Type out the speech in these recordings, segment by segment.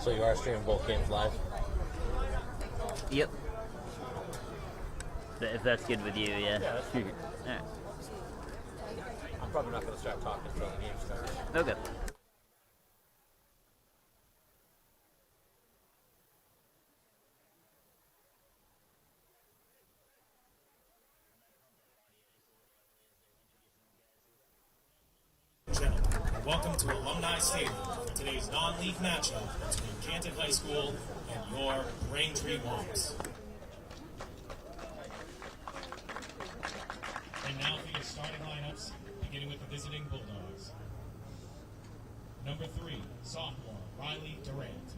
So you are streaming both games live? Yep. If that's good with you, yeah. Yeah, that's fine. All right. I'm probably not going to start talking until the game starts. Okay. Gentlemen, welcome to Alumni Stadium for today's non-league matchup between Canton High School and your Braintree Wolves. And now for your starting lineups, beginning with the visiting Bulldogs. Number 3, sophomore Riley Durant.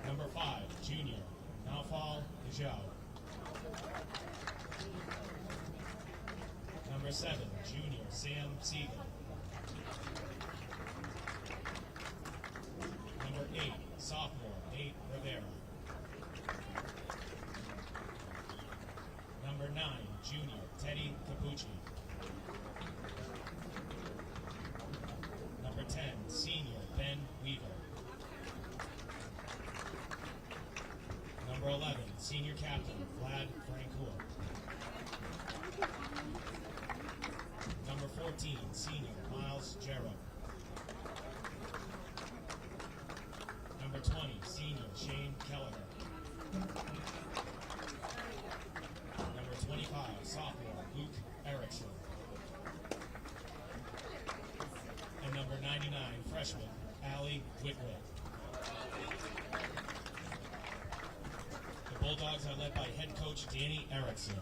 Number 5, junior Naufal Dijau. Number 7, junior Sam Siegel. Number 8, sophomore Nate Rivera. Number 9, junior Teddy Capucci. Number 10, senior Ben Weaver. Number 11, senior captain Vlad Francoeur. Number 14, senior Miles Jarrett. Number 20, senior Shane Kelleher. Number 25, sophomore Luke Erickson. And number 99, freshman Allie Whitwell. The Bulldogs are led by head coach Danny Erickson.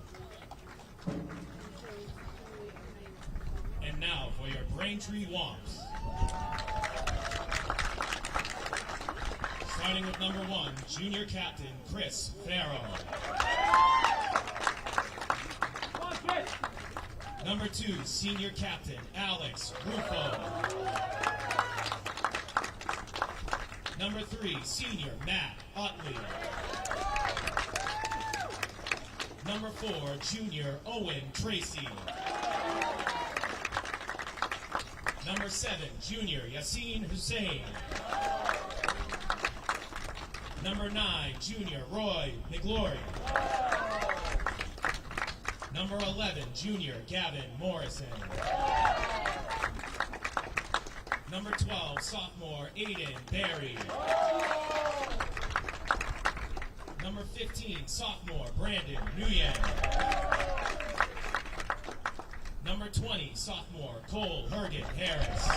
And now for your Braintree Womps. Starting with number 1, junior captain Chris Farrow. Number 2, senior captain Alex Rufo. Number 3, senior Matt Utley. Number 4, junior Owen Tracy. Number 7, junior Yassine Hussein. Number 9, junior Roy McGlory. Number 11, junior Gavin Morrison. Number 12, sophomore Aiden Berry. Number 15, sophomore Brandon Nguyen. Number 20, sophomore Cole Hergen Harris.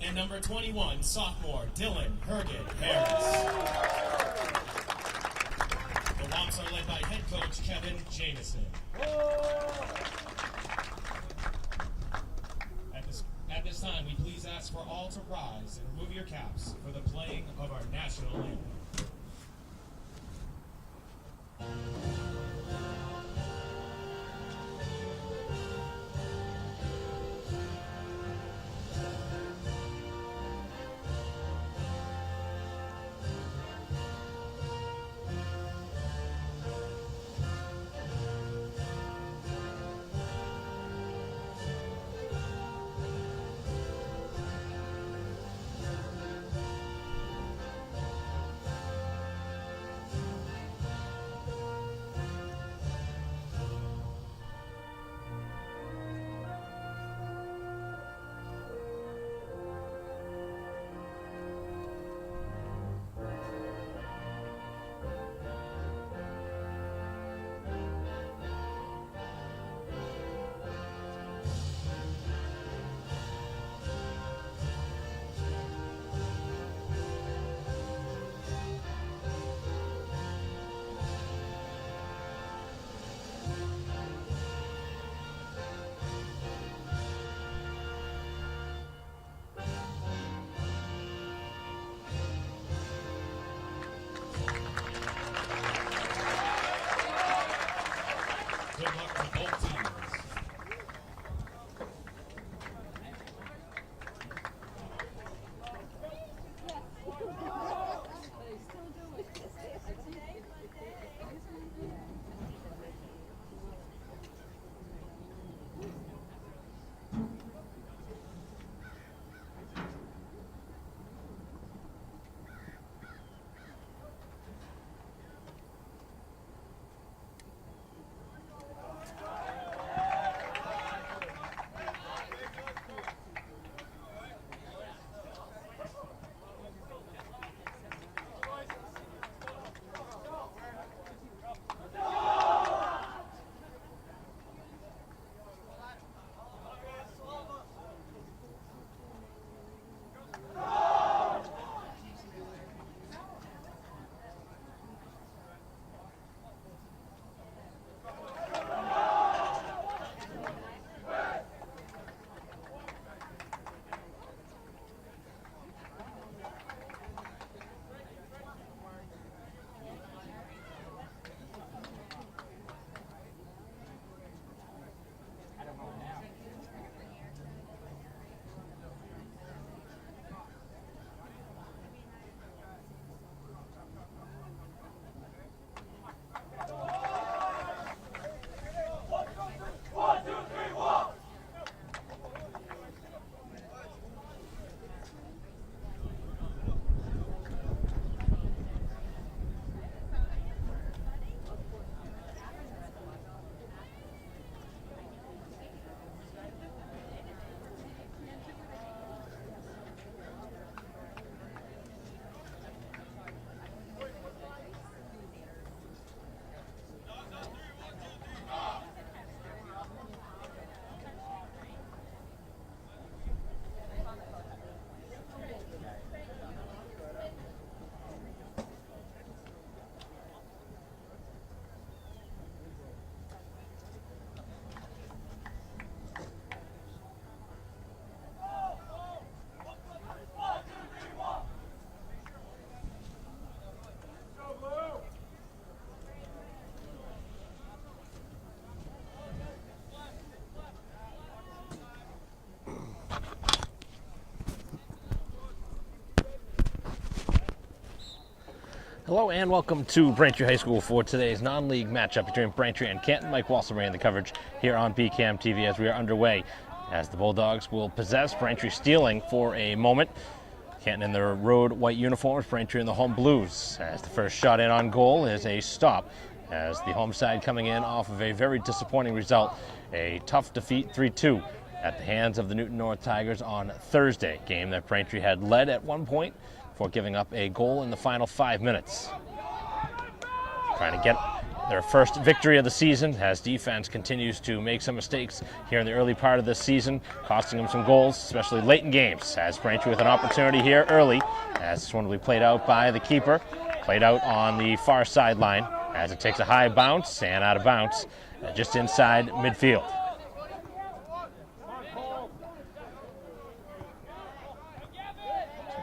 And number 21, sophomore Dylan Hergen Harris. The Womps are led by head coach Kevin Jamison. At this time, we please ask for all to rise and remove your caps for the playing of our national anthem. Hello and welcome to Braintree High School for today's non-league matchup between Braintree and Canton. Mike Walser in the coverage here on BCAM TV as we are underway as the Bulldogs will possess. Braintree stealing for a moment. Canton in their road white uniforms, Braintree in the home blues. As the first shot in on goal is a stop as the home side coming in off of a very disappointing result. A tough defeat 3-2 at the hands of the Newton North Tigers on Thursday. Game that Braintree had led at one point before giving up a goal in the final 5 minutes. Trying to get their first victory of the season as defense continues to make some mistakes here in the early part of this season, costing them some goals, especially late in games. As Braintree with an opportunity here early, as this one will be played out by the keeper, played out on the far sideline as it takes a high bounce and out of bounds just inside midfield.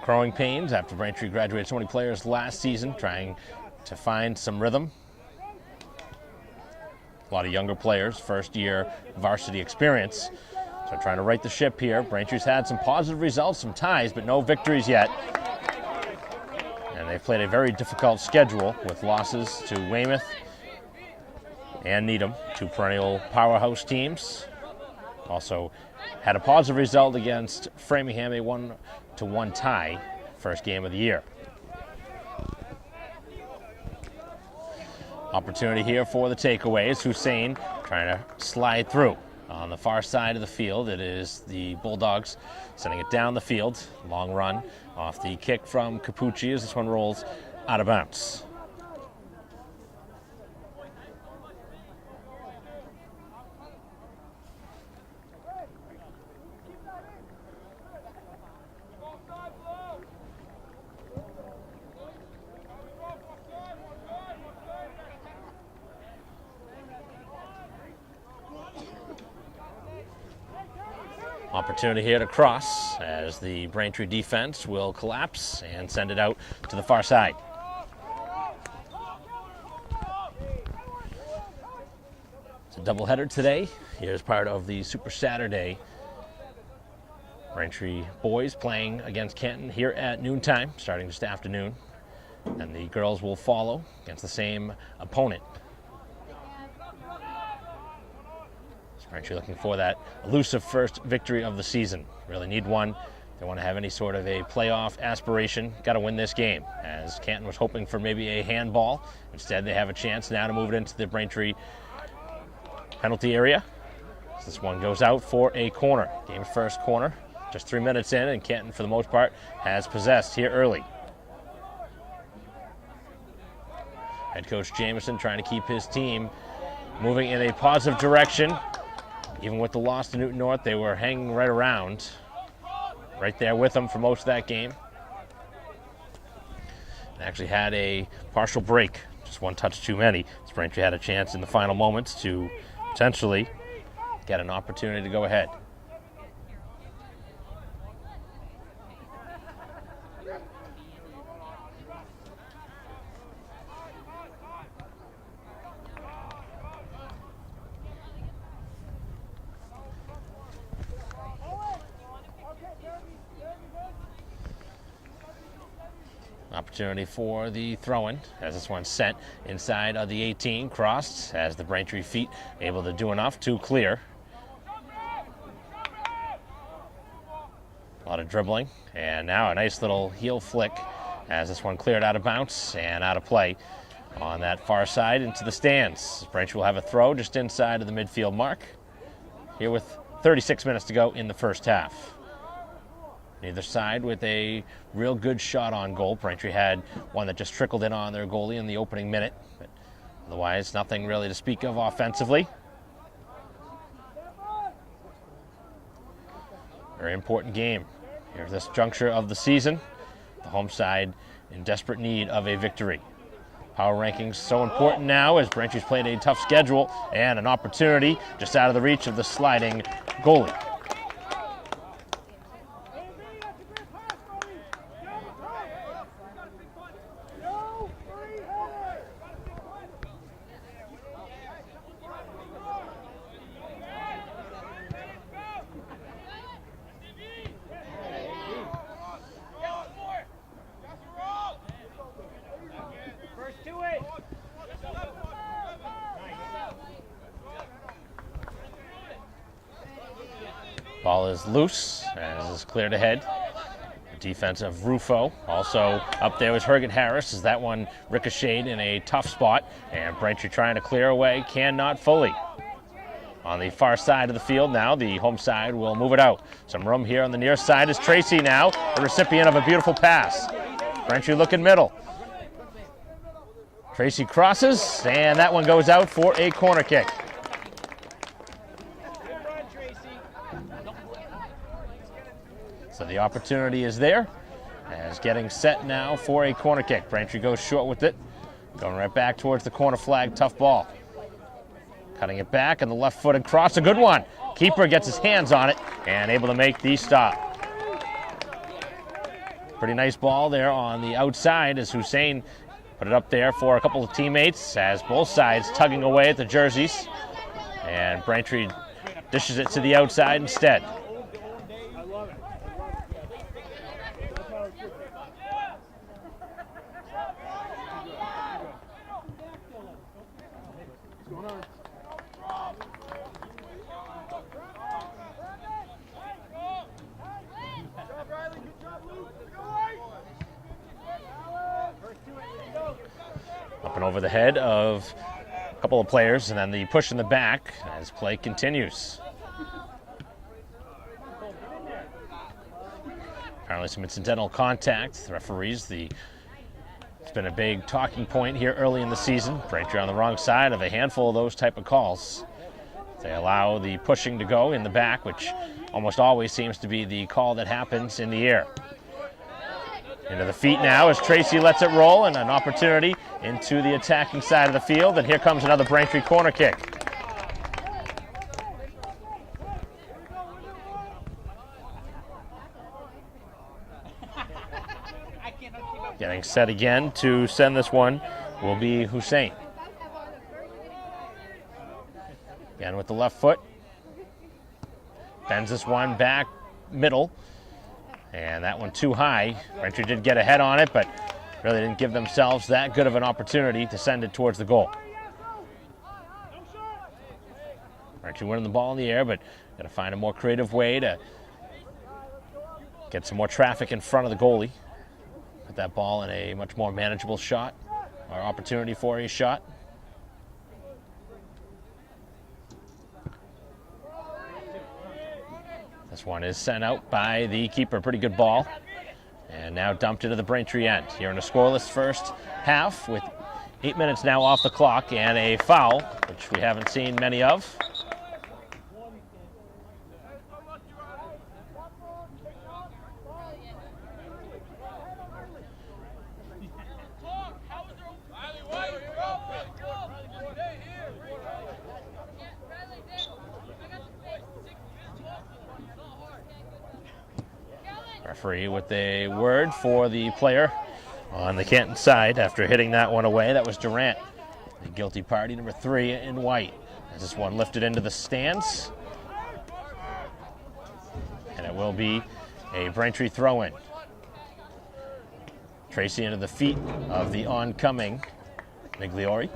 Growing pains after Braintree graduated so many players last season, trying to find some rhythm. A lot of younger players, first year varsity experience. So trying to right the ship here. Braintree's had some positive results, some ties, but no victories yet. And they've played a very difficult schedule with losses to Weymouth and Needham, two perennial powerhouse teams. Also had a positive result against Framingham, a 1-1 tie, first game of the year. Opportunity here for the takeaways. Hussein trying to slide through on the far side of the field. It is the Bulldogs sending it down the field. Long run off the kick from Capucci as this one rolls out of bounds. Opportunity here to cross as the Braintree defense will collapse and send it out to the far side. It's a doubleheader today. Here's part of the Super Saturday. Braintree boys playing against Canton here at noontime, starting just afternoon. And the girls will follow against the same opponent. Braintree looking for that elusive first victory of the season. Really need one. They want to have any sort of a playoff aspiration. Got to win this game, as Canton was hoping for maybe a handball. Instead, they have a chance now to move it into the Braintree penalty area. This one goes out for a corner. Game's first corner. Just 3 minutes in, and Canton, for the most part, has possessed here early. Head coach Jameson trying to keep his team moving in a positive direction. Even with the loss to Newton North, they were hanging right around, right there with them for most of that game. They actually had a partial break, just one touch too many. Braintree had a chance in the final moments to potentially get an opportunity to go ahead. Opportunity for the throw-in as this one's sent inside of the 18, crossed as the Braintree feet able to do enough to clear. A lot of dribbling, and now a nice little heel flick as this one cleared out of bounds and out of play on that far side into the stands. Braintree will have a throw just inside of the midfield mark here with 36 minutes to go in the first half. Neither side with a real good shot on goal. Braintree had one that just trickled in on their goalie in the opening minute. But otherwise, nothing really to speak of offensively. Very important game here at this juncture of the season. The home side in desperate need of a victory. Power rankings so important now as Braintree's played a tough schedule and an opportunity just out of the reach of the sliding goalie. Ball is loose as is cleared ahead. Defense of Rufo. Also up there was Herget Harris as that one ricocheted in a tough spot. And Braintree trying to clear away, cannot fully. On the far side of the field now, the home side will move it out. Some room here on the near side is Tracy now, the recipient of a beautiful pass. Braintree looking middle. Tracy crosses, and that one goes out for a corner kick. So the opportunity is there, as getting set now for a corner kick. Braintree goes short with it, going right back towards the corner flag, tough ball. Cutting it back, and the left-footed cross, a good one. Keeper gets his hands on it, and able to make the stop. Pretty nice ball there on the outside as Hussein put it up there for a couple of teammates, as both sides tugging away at the jerseys. And Braintree dishes it to the outside instead. Up and over the head of a couple of players, and then the push in the back as play continues. Apparently some incidental contact. The referees, it's been a big talking point here early in the season. Braintree on the wrong side of a handful of those type of calls. They allow the pushing to go in the back, which almost always seems to be the call that happens in the air. Into the feet now as Tracy lets it roll, and an opportunity into the attacking side of the field. And here comes another Braintree corner kick. Getting set again to send this one will be Hussein. Again with the left foot. Bends this one back middle. And that one too high. Braintree did get ahead on it, but really didn't give themselves that good of an opportunity to send it towards the goal. Braintree winning the ball in the air, but got to find a more creative way to get some more traffic in front of the goalie. Put that ball in a much more manageable shot, or opportunity for a shot. This one is sent out by the keeper. Pretty good ball. And now dumped into the Braintree end. Here in a scoreless first half with 8 minutes now off the clock and a foul, which we haven't seen many of. Referee with a word for the player on the Canton side after hitting that one away. That was Durant, the guilty party, number 3 in white. As this one lifted into the stands. And it will be a Braintree throw-in. Tracy into the feet of the oncoming Migliori.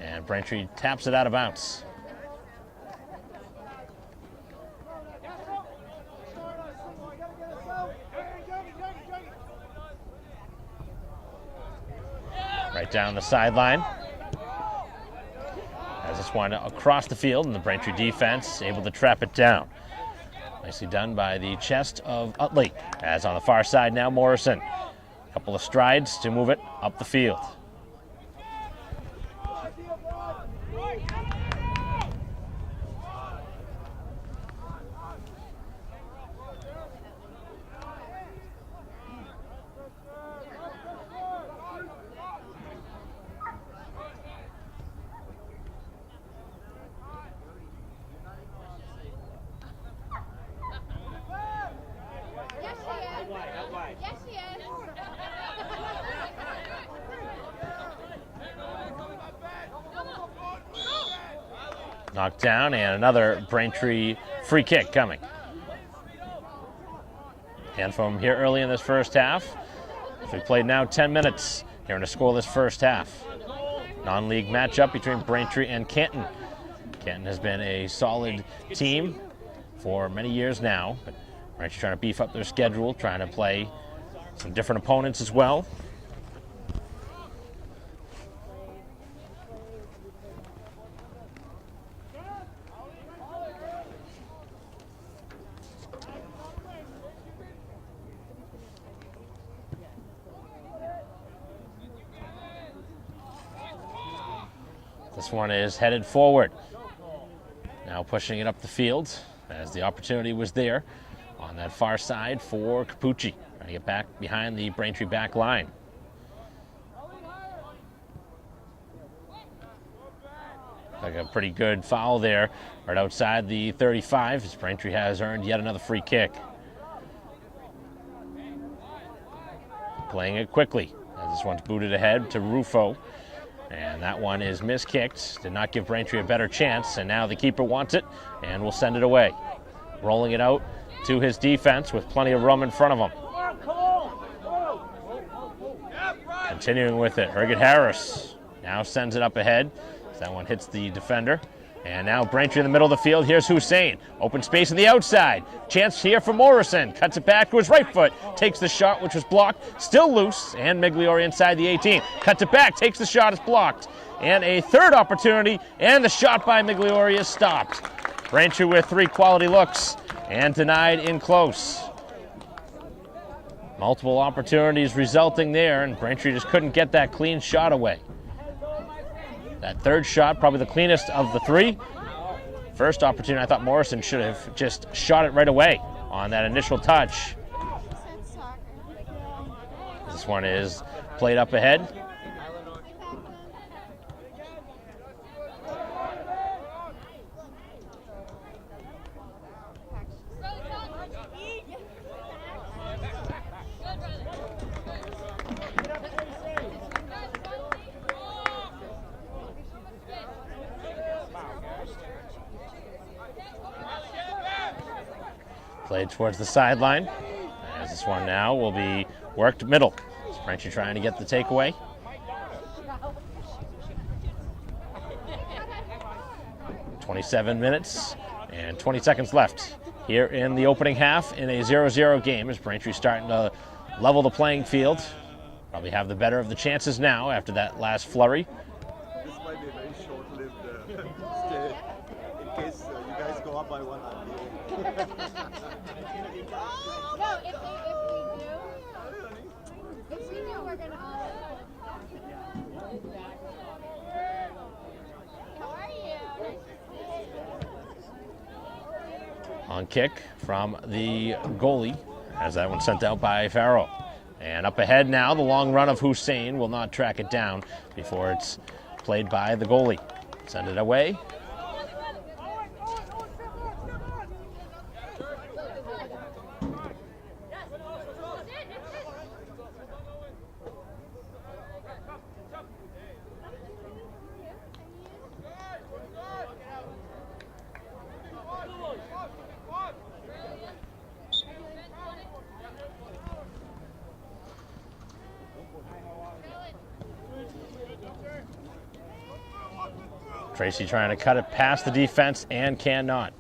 And Braintree taps it out of bounds. Right down the sideline. As this one across the field, and the Braintree defense able to trap it down. Nicely done by the chest of Utley. As on the far side now, Morrison. A couple of strides to move it up the field. Knocked down, and another Braintree free kick coming. And from here early in this first half, we've played now 10 minutes here in a scoreless first half. Non-league matchup between Braintree and Canton. Canton has been a solid team for many years now. But Braintree trying to beef up their schedule, trying to play some different opponents as well. This one is headed forward. Now pushing it up the field as the opportunity was there on that far side for Capucci. Trying to get back behind the Braintree back line. Like a pretty good foul there right outside the 35 as Braintree has earned yet another free kick. Playing it quickly as this one's booted ahead to Rufo. And that one is miskicked. Did not give Braintree a better chance, and now the keeper wants it and will send it away. Rolling it out to his defense with plenty of room in front of him. Continuing with it, Herget Harris now sends it up ahead. That one hits the defender. And now Braintree in the middle of the field. Here's Hussein. Open space on the outside. Chance here for Morrison. Cuts it back to his right foot. Takes the shot, which was blocked. Still loose. And Migliori inside the 18. Cuts it back. Takes the shot. It's blocked. And a third opportunity. And the shot by Migliori is stopped. Braintree with 3 quality looks. And denied in close. Multiple opportunities resulting there. And Braintree just couldn't get that clean shot away. That third shot, probably the cleanest of the 3. First opportunity, I thought Morrison should have just shot it right away on that initial touch. This one is played up ahead. Played towards the sideline. As this one now will be worked middle. Braintree trying to get the takeaway. .27 minutes and 20 seconds left here in the opening half in a 0-0 game as Braintree starting to level the playing field. Probably have the better of the chances now after that last flurry. This might be a very short-lived stay in case you guys go up by 1. No, if we do, we're gonna all. How are you? On kick from the goalie as that one sent out by Farrell. And up ahead now, the long run of Hussein will not track it down before it's played by the goalie. Send it away. Tracy trying to cut it past the defense and cannot.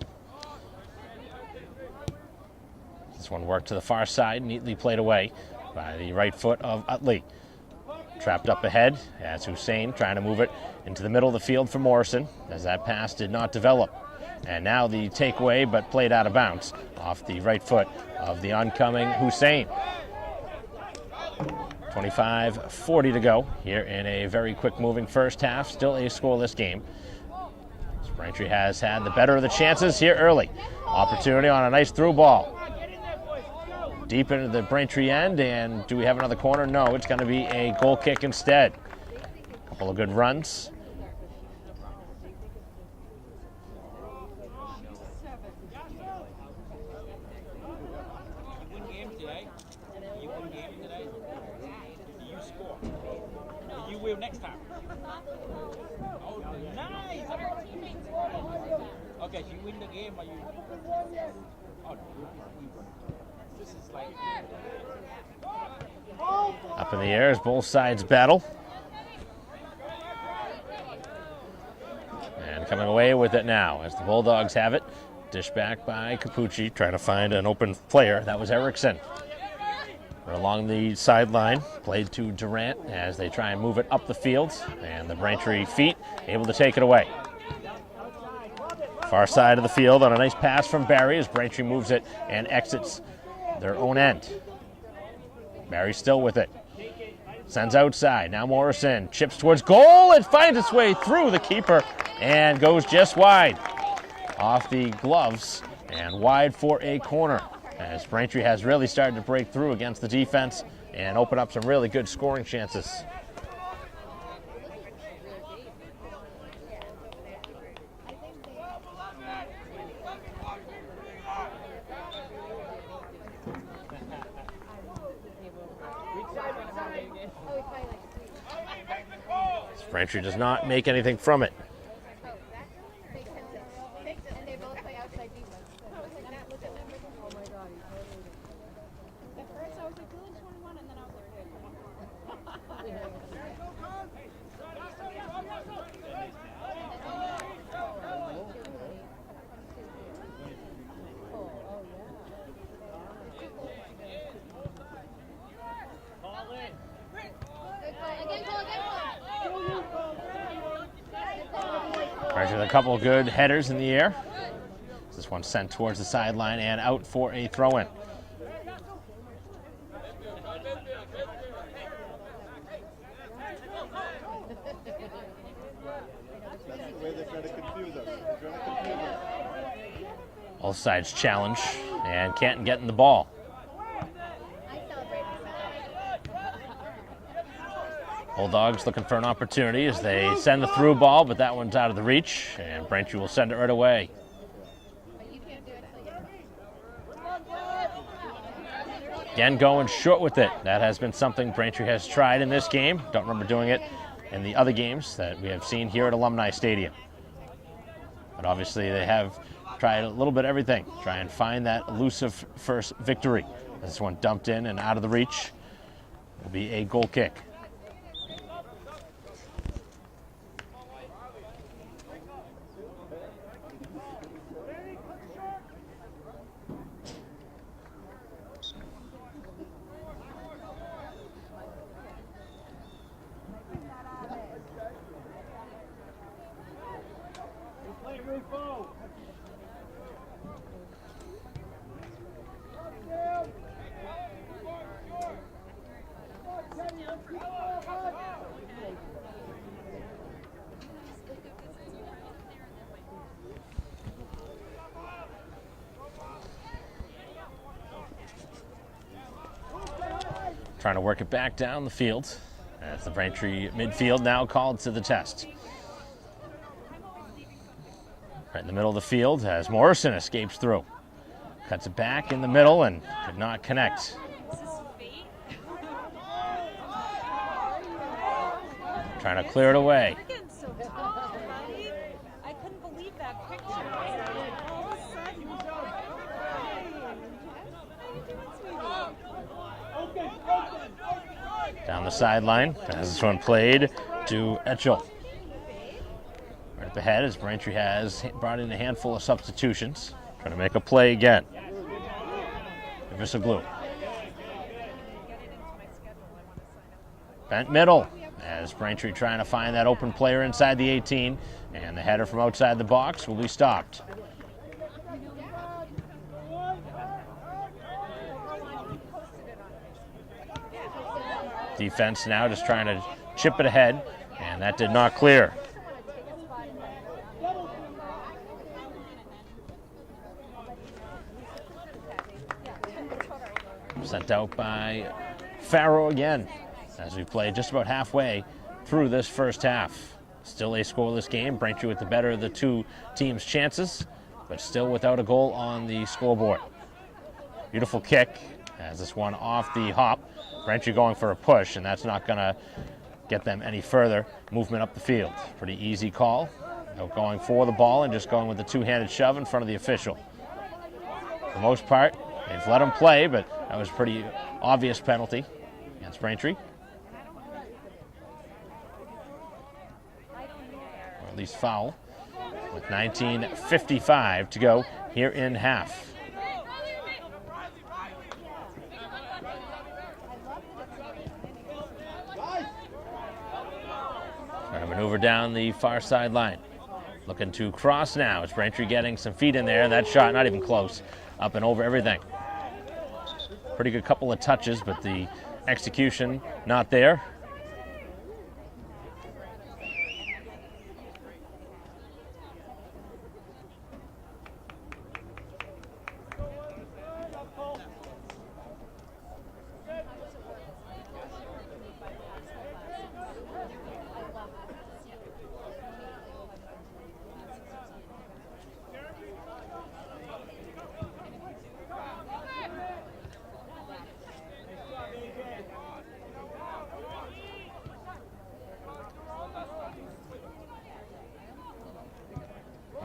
This one worked to the far side, neatly played away by the right foot of Utley. Trapped up ahead as Hussein trying to move it into the middle of the field for Morrison as that pass did not develop. And now the takeaway, but played out of bounds off the right foot of the oncoming Hussein. 25:40 to go here in a very quick moving first half. Still a scoreless game. Braintree has had the better of the chances here early. Opportunity on a nice through ball. Deep into the Braintree end, and do we have another corner? No, it's going to be a goal kick instead. Couple of good runs. Next time. Oh, nice! Okay, you win the game, or you? Oh, this is like. Up in the air as both sides battle. And coming away with it now as the Bulldogs have it. Dish back by Capucci, trying to find an open player. That was Erickson. We're along the sideline, played to Durant as they try and move it up the field, and the Braintree feet able to take it away. Far side of the field on a nice pass from Barry as Braintree moves it and exits their own end. Barry still with it. Sends outside. Now Morrison chips towards goal and finds its way through the keeper and goes just wide. Off the gloves and wide for a corner, as Braintree has really started to break through against the defense and open up some really good scoring chances. Braintree does not make anything from it. And they both play outside defense. Oh my god. At first I was like, Dylan's 21, and then I was Braintree with a couple of good headers in the air. This one sent towards the sideline and out for a throw-in. All sides challenge, and Canton getting the ball. Bulldogs looking for an opportunity as they send the through ball, but that one's out of the reach, and Braintree will send it right away. Again, going short with it. That has been something Braintree has tried in this game. Don't remember doing it in the other games that we have seen here at Alumni Stadium. But obviously they have tried a little bit of everything. Try and find that elusive first victory. This one dumped in and out of the reach. Will be a goal kick. Trying to work it back down the field as the Braintree midfield now called to the test. Right in the middle of the field as Morrison escapes through. Cuts it back in the middle and could not connect. Trying to clear it away. I couldn't believe that picture. All of a sudden. Down the sideline as this one played to Etchell. Right up ahead as Braintree has brought in a handful of substitutions. Trying to make a play again. Glue. Bent middle as Braintree trying to find that open player inside the 18, and the header from outside the box will be stopped. Defense now just trying to chip it ahead, and that did not clear. Sent out by Farrow again as we play just about halfway through this first half. Still a scoreless game. Braintree with the better of the two teams' chances, but still without a goal on the scoreboard. Beautiful kick as this one off the hop. Braintree going for a push, and that's not going to get them any further movement up the field. Pretty easy call. No going for the ball and just going with the two-handed shove in front of the official. For the most part, they've let him play, but that was a pretty obvious penalty against Braintree. Or at least foul. With 19:55 to go here in half. Trying to maneuver down the far sideline. Looking to cross now. It's Braintree getting some feet in there. That shot not even close. Up and over everything. Pretty good couple of touches, but the execution not there.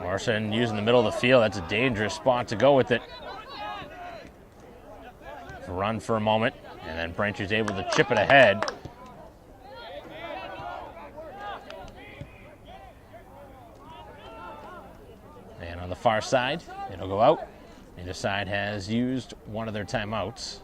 Morrison using the middle of the field. That's a dangerous spot to go with it. Run for a moment, and then Braintree's able to chip it ahead. And on the far side, it'll go out. Either side has used one of their timeouts.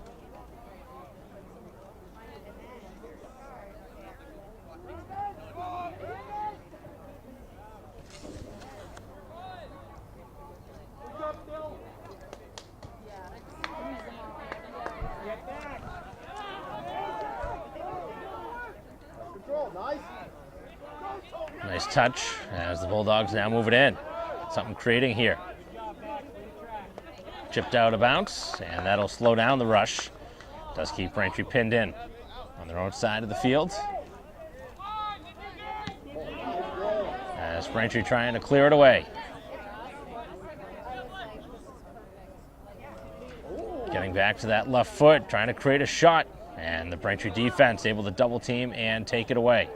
Nice touch as the Bulldogs now move it in. Something creating here. Chipped out of bounds, and that'll slow down the rush. Does keep Braintree pinned in on their own side of the field. As Braintree trying to clear it away. Getting back to that left foot, trying to create a shot. And the Braintree defense able to double team and take it away.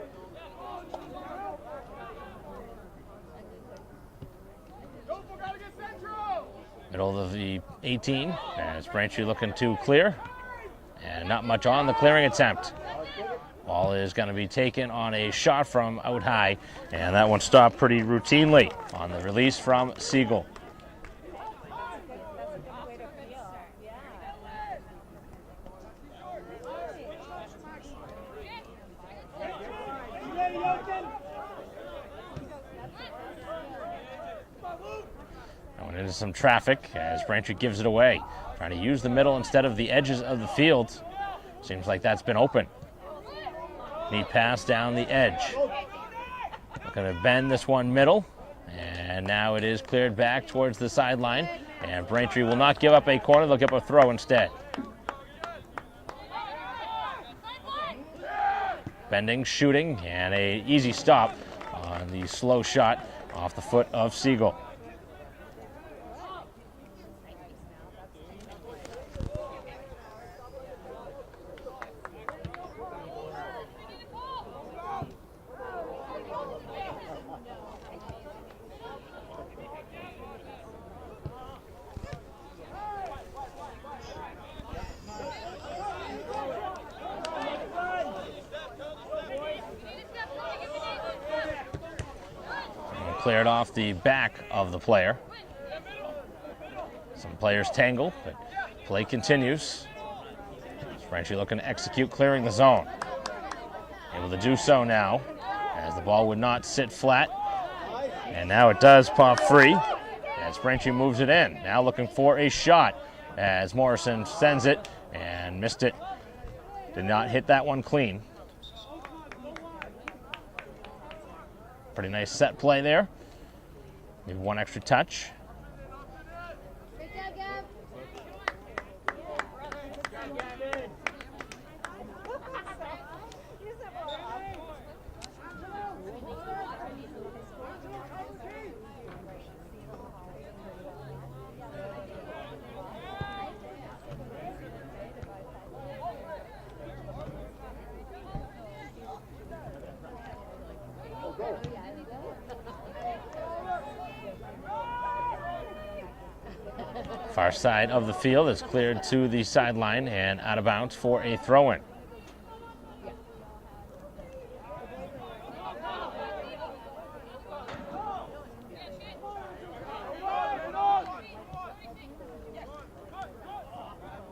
Middle of the 18, as Braintree looking to clear. And not much on the clearing attempt. Ball is going to be taken on a shot from out high, and that one stopped pretty routinely on the release from Siegel. Going into some traffic as Braintree gives it away. Trying to use the middle instead of the edges of the field. Seems like that's been open. Neat pass down the edge. Looking to bend this one middle. And now it is cleared back towards the sideline. And Braintree will not give up a corner. They'll give up a throw instead. Bending, shooting, and an easy stop on the slow shot off the foot of Siegel. Cleared off the back of the player. Some players tangle, but play continues. Braintree looking to execute, clearing the zone. Able to do so now, as the ball would not sit flat. And now it does pop free, as Braintree moves it in. Now looking for a shot, as Morrison sends it and missed it. Did not hit that one clean. Pretty nice set play there. Maybe one extra touch. Far side of the field is cleared to the sideline and out of bounds for a throw-in.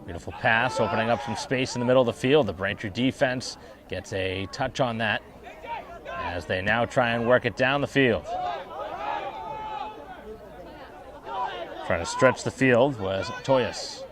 Beautiful pass, opening up some space in the middle of the field. The Braintree defense gets a touch on that as they now try and work it down the field. Trying to stretch the field was Toyas.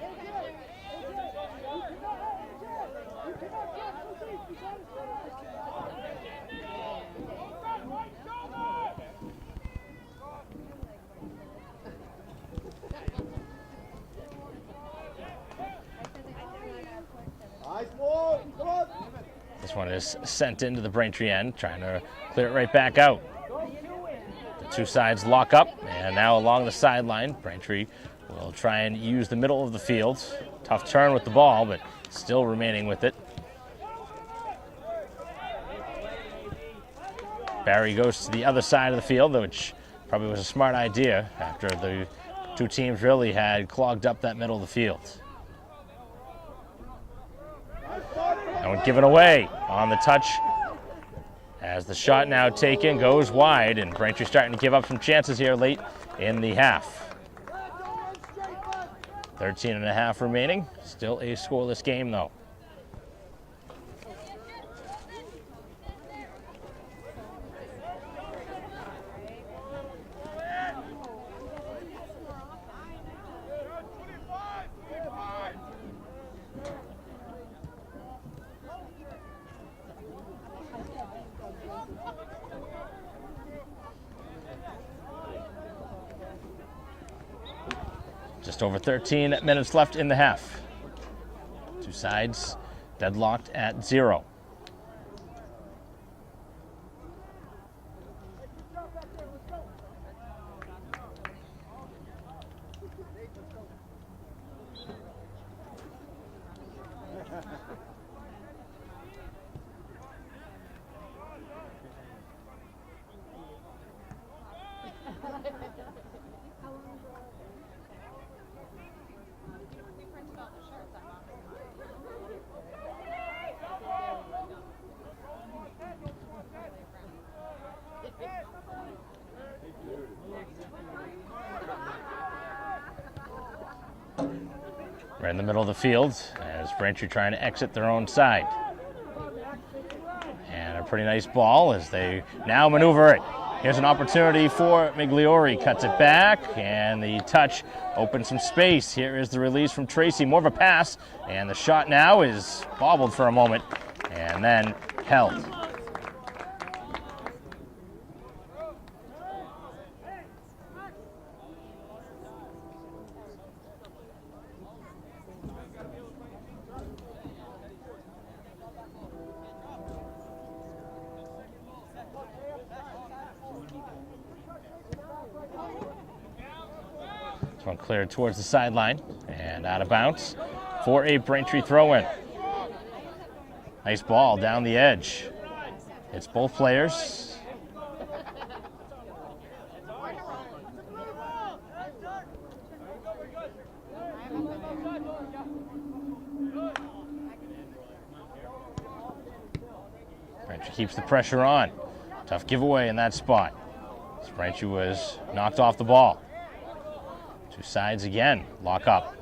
This one is sent into the Braintree end, trying to clear it right back out. The two sides lock up, and now along the sideline, Braintree will try and use the middle of the field. Tough turn with the ball, but still remaining with it. Barry goes to the other side of the field, which probably was a smart idea after the two teams really had clogged up that middle of the field. That one given away on the touch as the shot now taken goes wide, and Braintree starting to give up some chances here late in the half. 13.5 remaining. Still a scoreless game though. Just over 13 minutes left in the half. Two sides deadlocked at 0. Right in the middle of the field as Braintree trying to exit their own side. And a pretty nice ball as they now maneuver it. Here's an opportunity for Migliori, cuts it back, and the touch opens some space. Here is the release from Tracy, more of a pass, and the shot now is bobbled for a moment and then held. This one cleared towards the sideline and out of bounds for a Braintree throw-in. Nice ball down the edge. It's both players. Braintree keeps the pressure on. Tough giveaway in that spot. Braintree was knocked off the ball. Two sides again lock up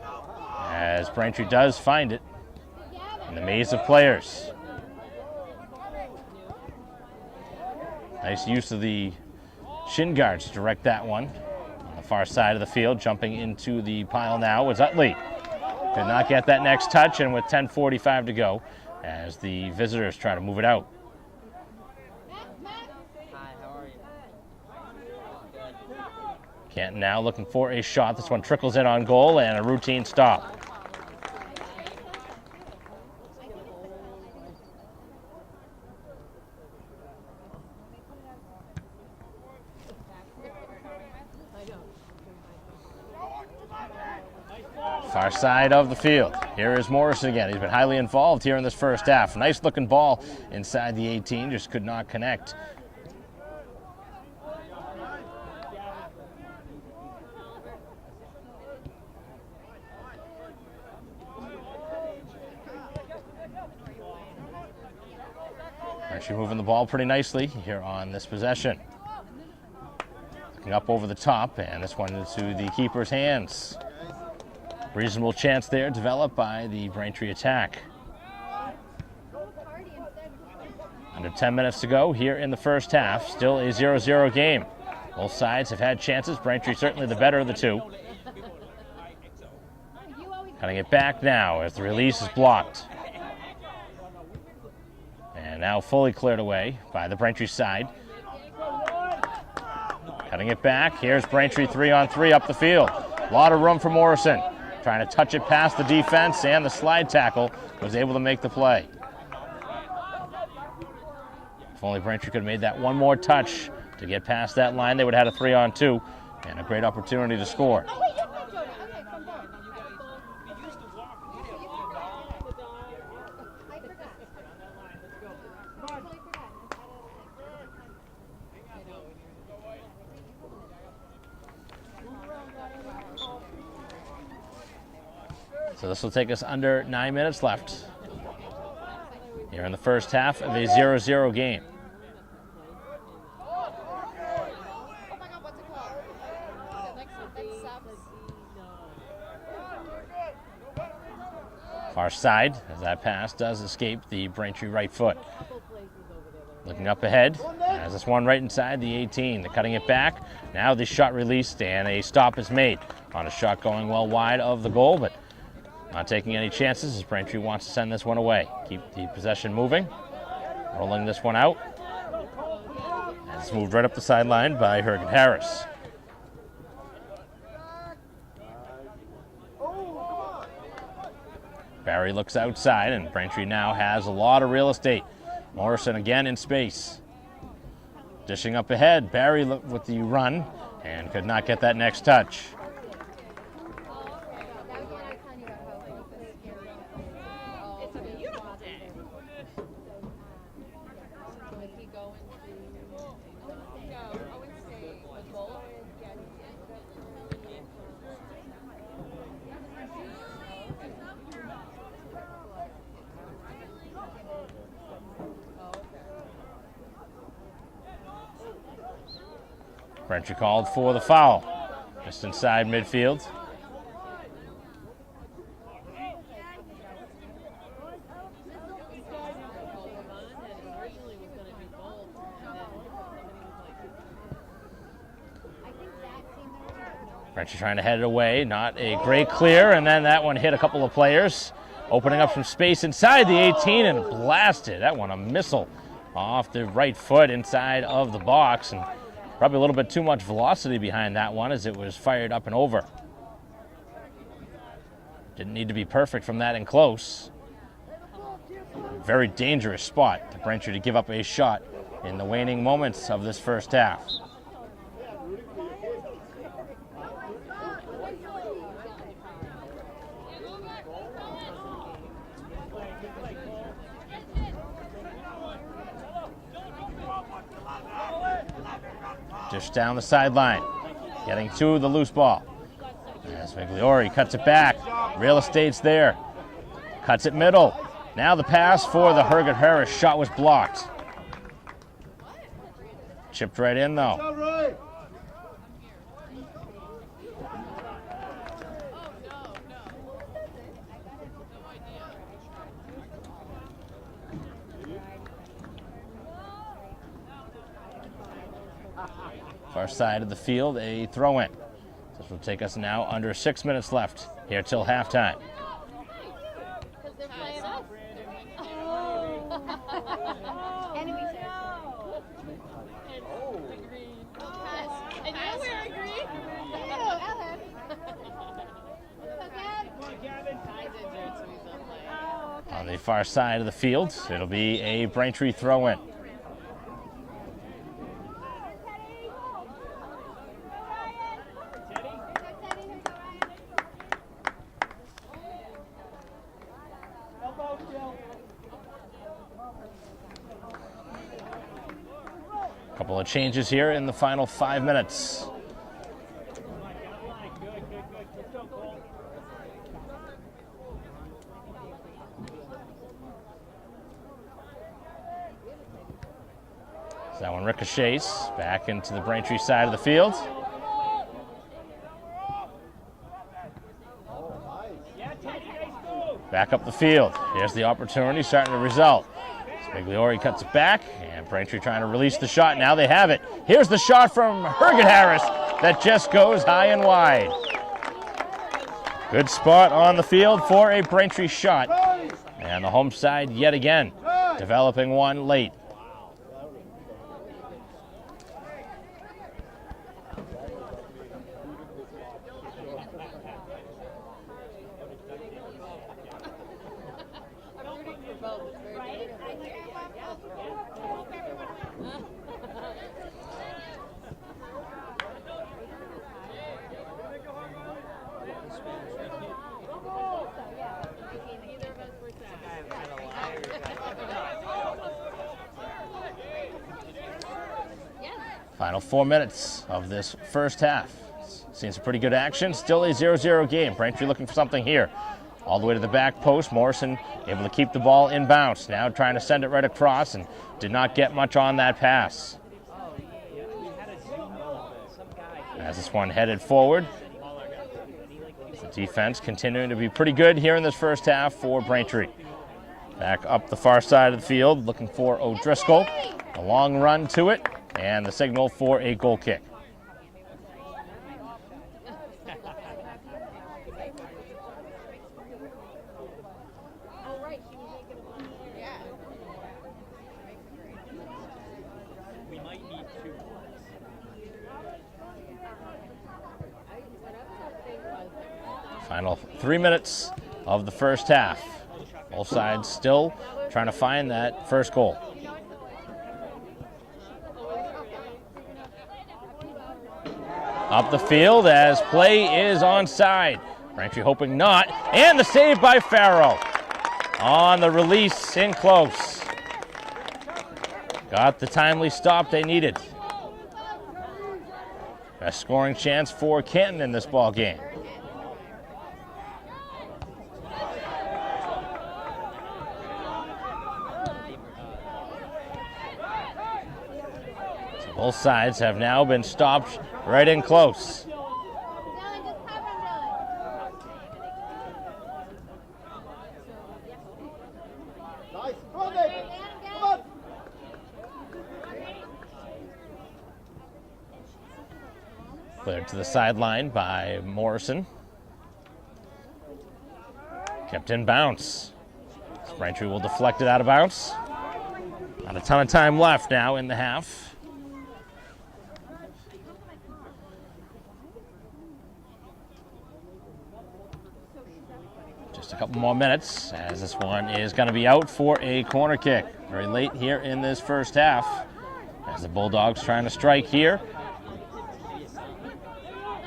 as Braintree does find it in the maze of players. Nice use of the shin guards to direct that one. On the far side of the field, jumping into the pile now was Utley. Did not get that next touch, and with 10:45 to go as the visitors try to move it out. Canton now looking for a shot. This one trickles in on goal and a routine stop. Far side of the field. Here is Morrison again. He's been highly involved here in this first half. Nice looking ball inside the 18, just could not connect. Actually moving the ball pretty nicely here on this possession. Looking up over the top, and this one into the keeper's hands. Reasonable chance there developed by the Braintree attack. Under 10 minutes to go here in the first half. Still a 0-0 game. Both sides have had chances. Braintree certainly the better of the two. Cutting it back now as the release is blocked. And now fully cleared away by the Braintree side. Cutting it back. Here's Braintree 3-on-3 up the field. A lot of room for Morrison. Trying to touch it past the defense, and the slide tackle was able to make the play. If only Braintree could have made that one more touch to get past that line, they would have had a 3-on-2 and a great opportunity to score. So this will take us under 9 minutes left here in the first half of a 0-0 game. Far side, as that pass does escape the Braintree right foot. Looking up ahead, as this one right inside the 18. They're cutting it back. Now the shot released, and a stop is made on a shot going well wide of the goal, but not taking any chances as Braintree wants to send this one away. Keep the possession moving. Rolling this one out. And it's moved right up the sideline by Hergen Harris. Barry looks outside, and Braintree now has a lot of real estate. Morrison again in space. Dishing up ahead. Barry with the run and could not get that next touch. It's a beautiful day. Braintree called for the foul. Just inside midfield. Braintree trying to head it away. Not a great clear, and then that one hit a couple of players. Opening up some space inside the 18 and blasted. That one a missile off the right foot inside of the box, and probably a little bit too much velocity behind that one as it was fired up and over. Didn't need to be perfect from that in close. Very dangerous spot to Braintree to give up a shot in the waning moments of this first half. Just down the sideline, getting to the loose ball. As Migliori cuts it back, real estate's there. Cuts it middle. Now the pass for the Hergen Harris shot was blocked. Chipped right in though. Far side of the field, a throw-in. This will take us now under 6 minutes left here till halftime. On the far side of the field, it'll be a Braintree throw-in. Couple of changes here in the final 5 minutes. So that one ricochets back into the Braintree side of the field. Oh, nice. Back up the field. Here's the opportunity starting to result. Spigliori cuts it back, and Braintree trying to release the shot. Now they have it. Here's the shot from Herget Harris that just goes high and wide. Good spot on the field for a Braintree shot. And the home side yet again developing one late. Final 4 minutes of this first half. Seen some pretty good action. Still a 0-0 game. Braintree looking for something here. All the way to the back post. Morrison able to keep the ball in bounds. Now trying to send it right across and did not get much on that pass. As this one headed forward. The defense continuing to be pretty good here in this first half for Braintree. Back up the far side of the field looking for O'Driscoll. A long run to it. And the signal for a goal kick. We might need 2. Final 3 minutes of the first half. Both sides still trying to find that first goal. Up the field as play is onside. Braintree hoping not. And the save by Farrow. On the release in close. Got the timely stop they needed. Best scoring chance for Canton in this ball game. So both sides have now been stopped right in close. Cleared to the sideline by Morrison. Kept in bounce. Braintree will deflect it out of bounds. Not a ton of time left now in the half. Just a couple more minutes as this one is going to be out for a corner kick. Very late here in this first half as the Bulldogs trying to strike here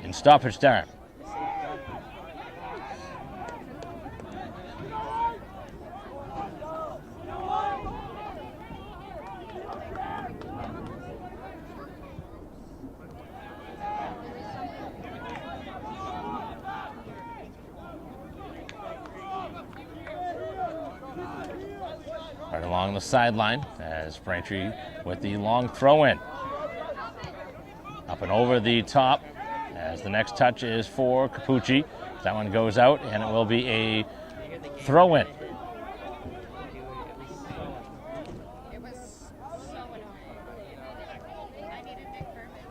in stoppage time. Right along the sideline as Braintree with the long throw in. Up and over the top as the next touch is for Capucci. That one goes out and it will be a throw in.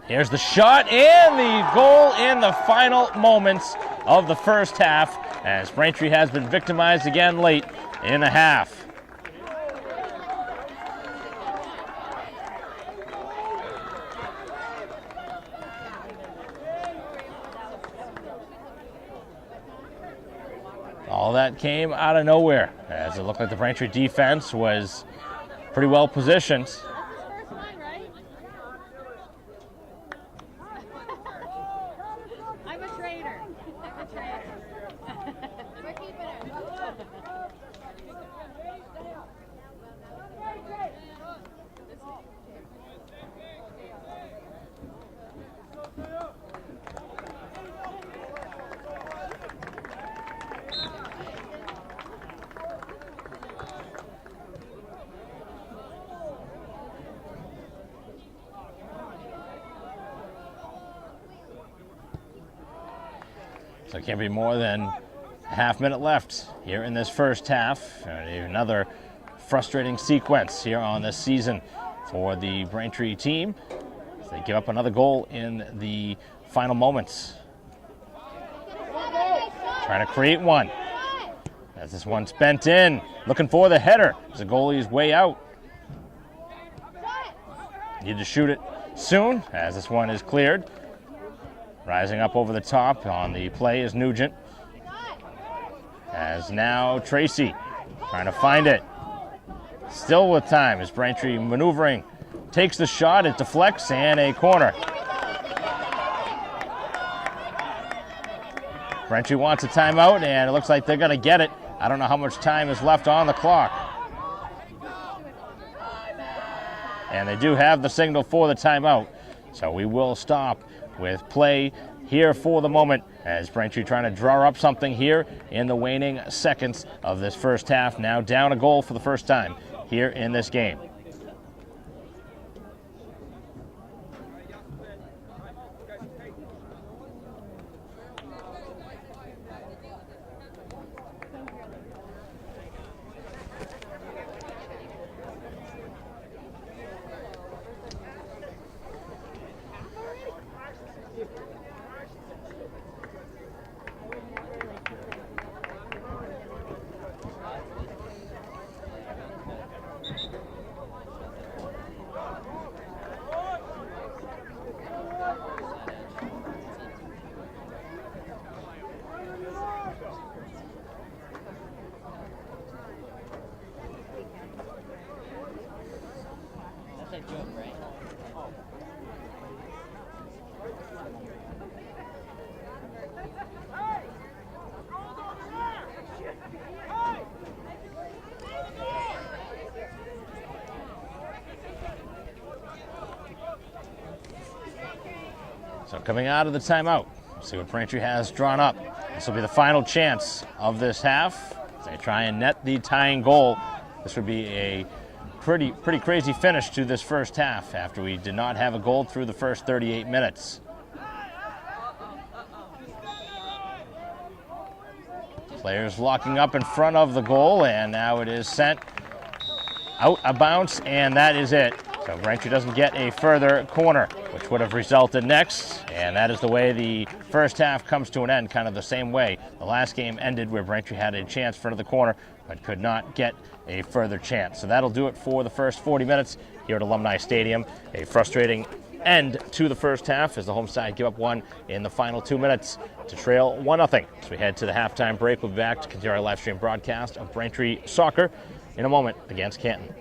Here's the shot and the goal in the final moments of the first half as Braintree has been victimized again late in the half. All that came out of nowhere as it looked like the Braintree defense was pretty well positioned. I'm a traitor. I'm a traitor. We're keeping it. So it can't be more than Half minute left here in this first half. Another frustrating sequence here on this season for the Braintree team. They give up another goal in the final moments. Trying to create one. As this one's bent in, looking for the header. As the goalie's way out. Need to shoot it soon, as this one is cleared. Rising up over the top on the play is Nugent. As now Tracy trying to find it. Still with time as Braintree maneuvering. Takes the shot, it deflects, and a corner. Braintree wants a timeout, and it looks like they're going to get it. I don't know how much time is left on the clock. And they do have the signal for the timeout. So we will stop with play here for the moment as Braintree trying to draw up something here in the waning seconds of this first half. Now down a goal for the first time here in this game. So coming out of the timeout, see what Braintree has drawn up. This will be the final chance of this half. They try and net the tying goal. This would be a pretty crazy finish to this first half after we did not have a goal through the first 38 minutes. Players locking up in front of the goal, and now it is sent out a bounce, and that is it. So Braintree doesn't get a further corner, which would have resulted next, and that is the way the first half comes to an end, kind of the same way the last game ended, where Braintree had a chance for the corner, but could not get a further chance. So that'll do it for the first 40 minutes here at Alumni Stadium. A frustrating end to the first half as the home side give up one in the final 2 minutes to trail 1-0. As we head to the halftime break, we'll be back to continue our live stream broadcast of Braintree soccer in a moment against Canton.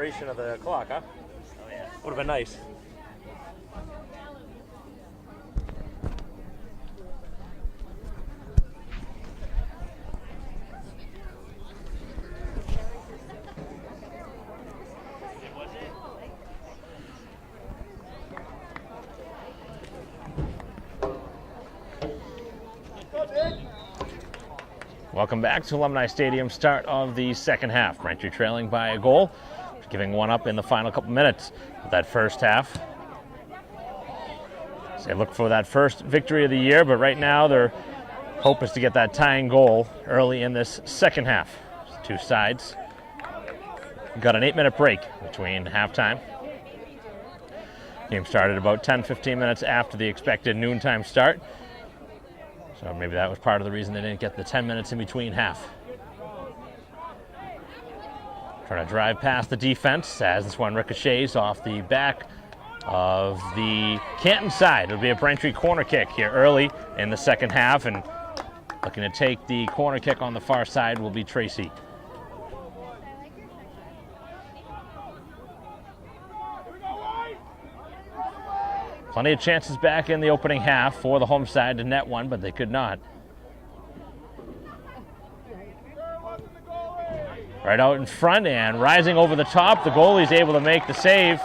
celebration of the clock, huh? Oh yeah. Would have been nice. Welcome back to Alumni Stadium, start of the second half. Braintree trailing by a goal, giving one up in the final couple minutes of that first half. So they look for that first victory of the year, but right now their hope is to get that tying goal early in this second half. Two sides got an 8-minute break between halftime. Game started about 10-15 minutes after the expected noontime start. So maybe that was part of the reason they didn't get the 10 minutes in between half. Trying to drive past the defense as this one ricochets off the back of the Canton side. It'll be a Braintree corner kick here early in the second half, and looking to take the corner kick on the far side will be Tracy. Plenty of chances back in the opening half for the home side to net one, but they could not. Right out in front and rising over the top. The goalie's able to make the save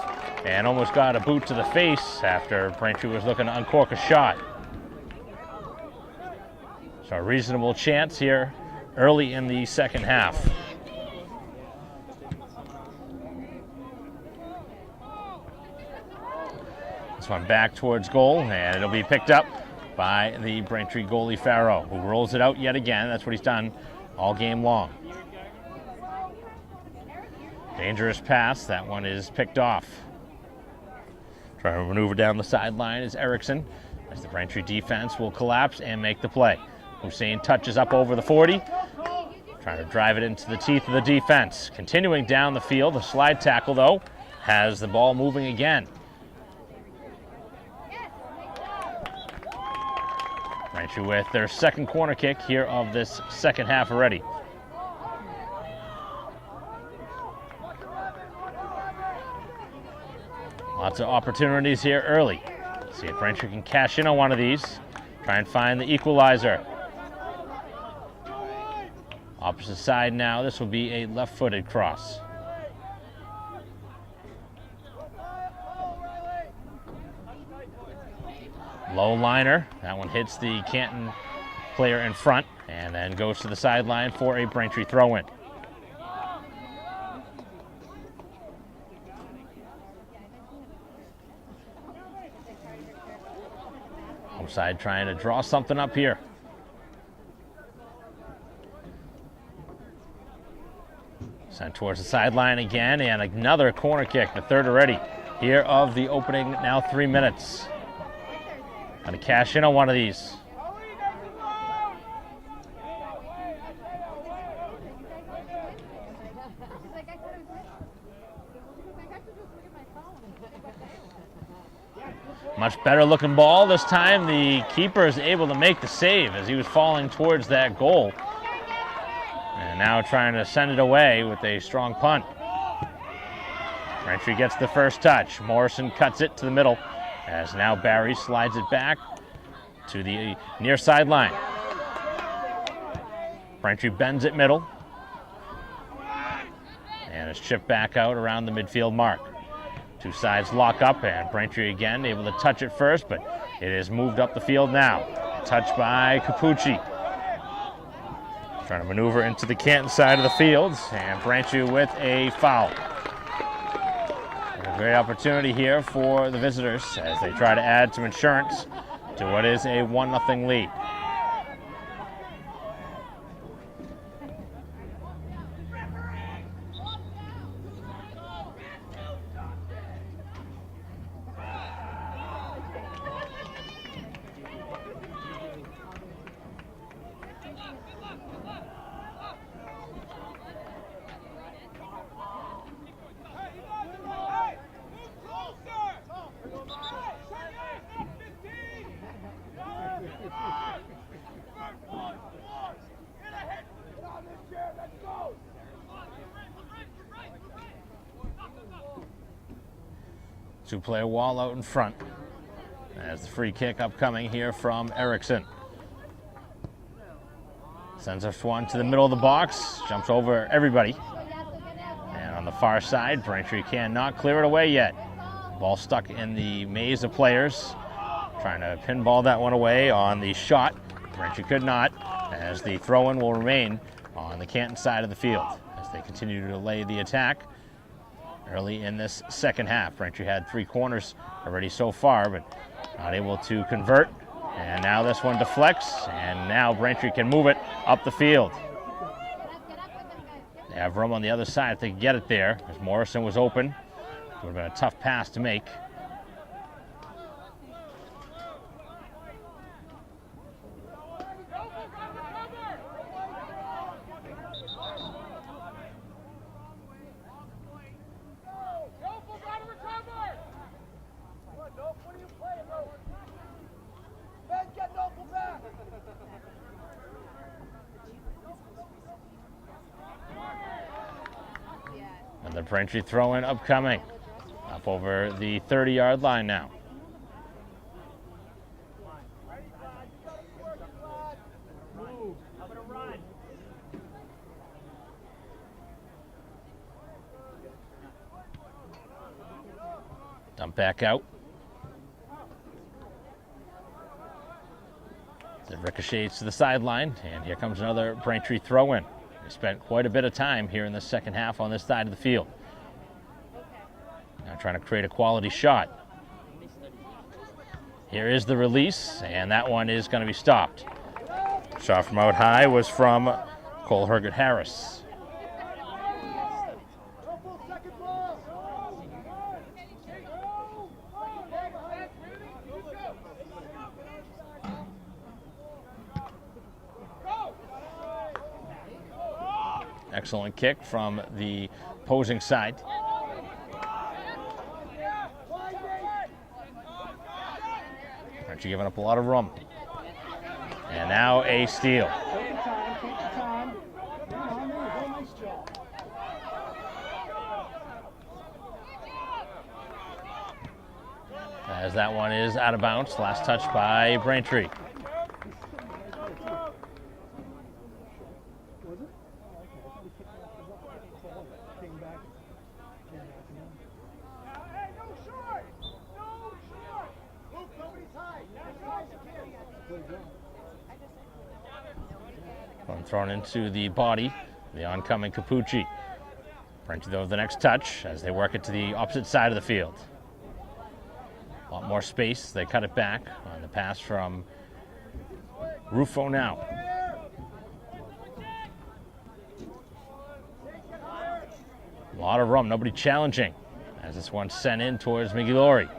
and almost got a boot to the face after Braintree was looking to uncork a shot. So a reasonable chance here early in the second half. This one back towards goal, and it'll be picked up by the Braintree goalie Farrow, who rolls it out yet again. That's what he's done all game long. Dangerous pass. That one is picked off. Trying to maneuver down the sideline is Erickson, as the Braintree defense will collapse and make the play. Hussein touches up over the 40, trying to drive it into the teeth of the defense. Continuing down the field, the slide tackle, though, has the ball moving again. Braintree with their second corner kick here of this second half already. Lots of opportunities here early. See if Braintree can cash in on one of these. Try and find the equalizer. Opposite side now, this will be a left-footed cross. Low liner, that one hits the Canton player in front and then goes to the sideline for a Braintree throw-in. Home side trying to draw something up here. Sent towards the sideline again, and another corner kick, the third already here of the opening now 3 minutes. Going to cash in on one of these. Much better looking ball this time. The keeper is able to make the save as he was falling towards that goal. And now trying to send it away with a strong punt. Braintree gets the first touch. Morrison cuts it to the middle, as now Barry slides it back to the near sideline. Braintree bends it middle. And it's chipped back out around the midfield mark. Two sides lock up, and Braintree again able to touch it first, but it is moved up the field now. Touched by Capucci. Trying to maneuver into the Canton side of the field, and Braintree with a foul. A great opportunity here for the visitors as they try to add some insurance to what is a 1-0 lead. Two-player wall out in front. As the free kick upcoming here from Erickson. Sends us one to the middle of the box, jumps over everybody. And on the far side, Braintree cannot clear it away yet. Ball stuck in the maze of players. Trying to pinball that one away on the shot. Braintree could not, as the throw-in will remain on the Canton side of the field as they continue to delay the attack early in this second half. Braintree had 3 corners already so far, but not able to convert. And now this one deflects, and now Braintree can move it up the field. They have room on the other side if they can get it there, as Morrison was open. It would have been a tough pass to make. And the Braintree throw-in upcoming. Up over the 30-yard line now. Dump back out. It ricochets to the sideline, and here comes another Braintree throw-in. They spent quite a bit of time here in the second half on this side of the field. Now trying to create a quality shot. Here is the release, and that one is going to be stopped. Shot from out high was from Cole Hergert Harris. Excellent kick from the opposing side. Aren't you giving up a lot of room? And now a steal. As that one is out of bounds. Last touch by Braintree. One thrown into the body, the oncoming Capucci. Braintree though the next touch as they work it to the opposite side of the field. A lot more space, they cut it back on the pass from Rufo now. A lot of room, nobody challenging as this one's sent in towards Migliori.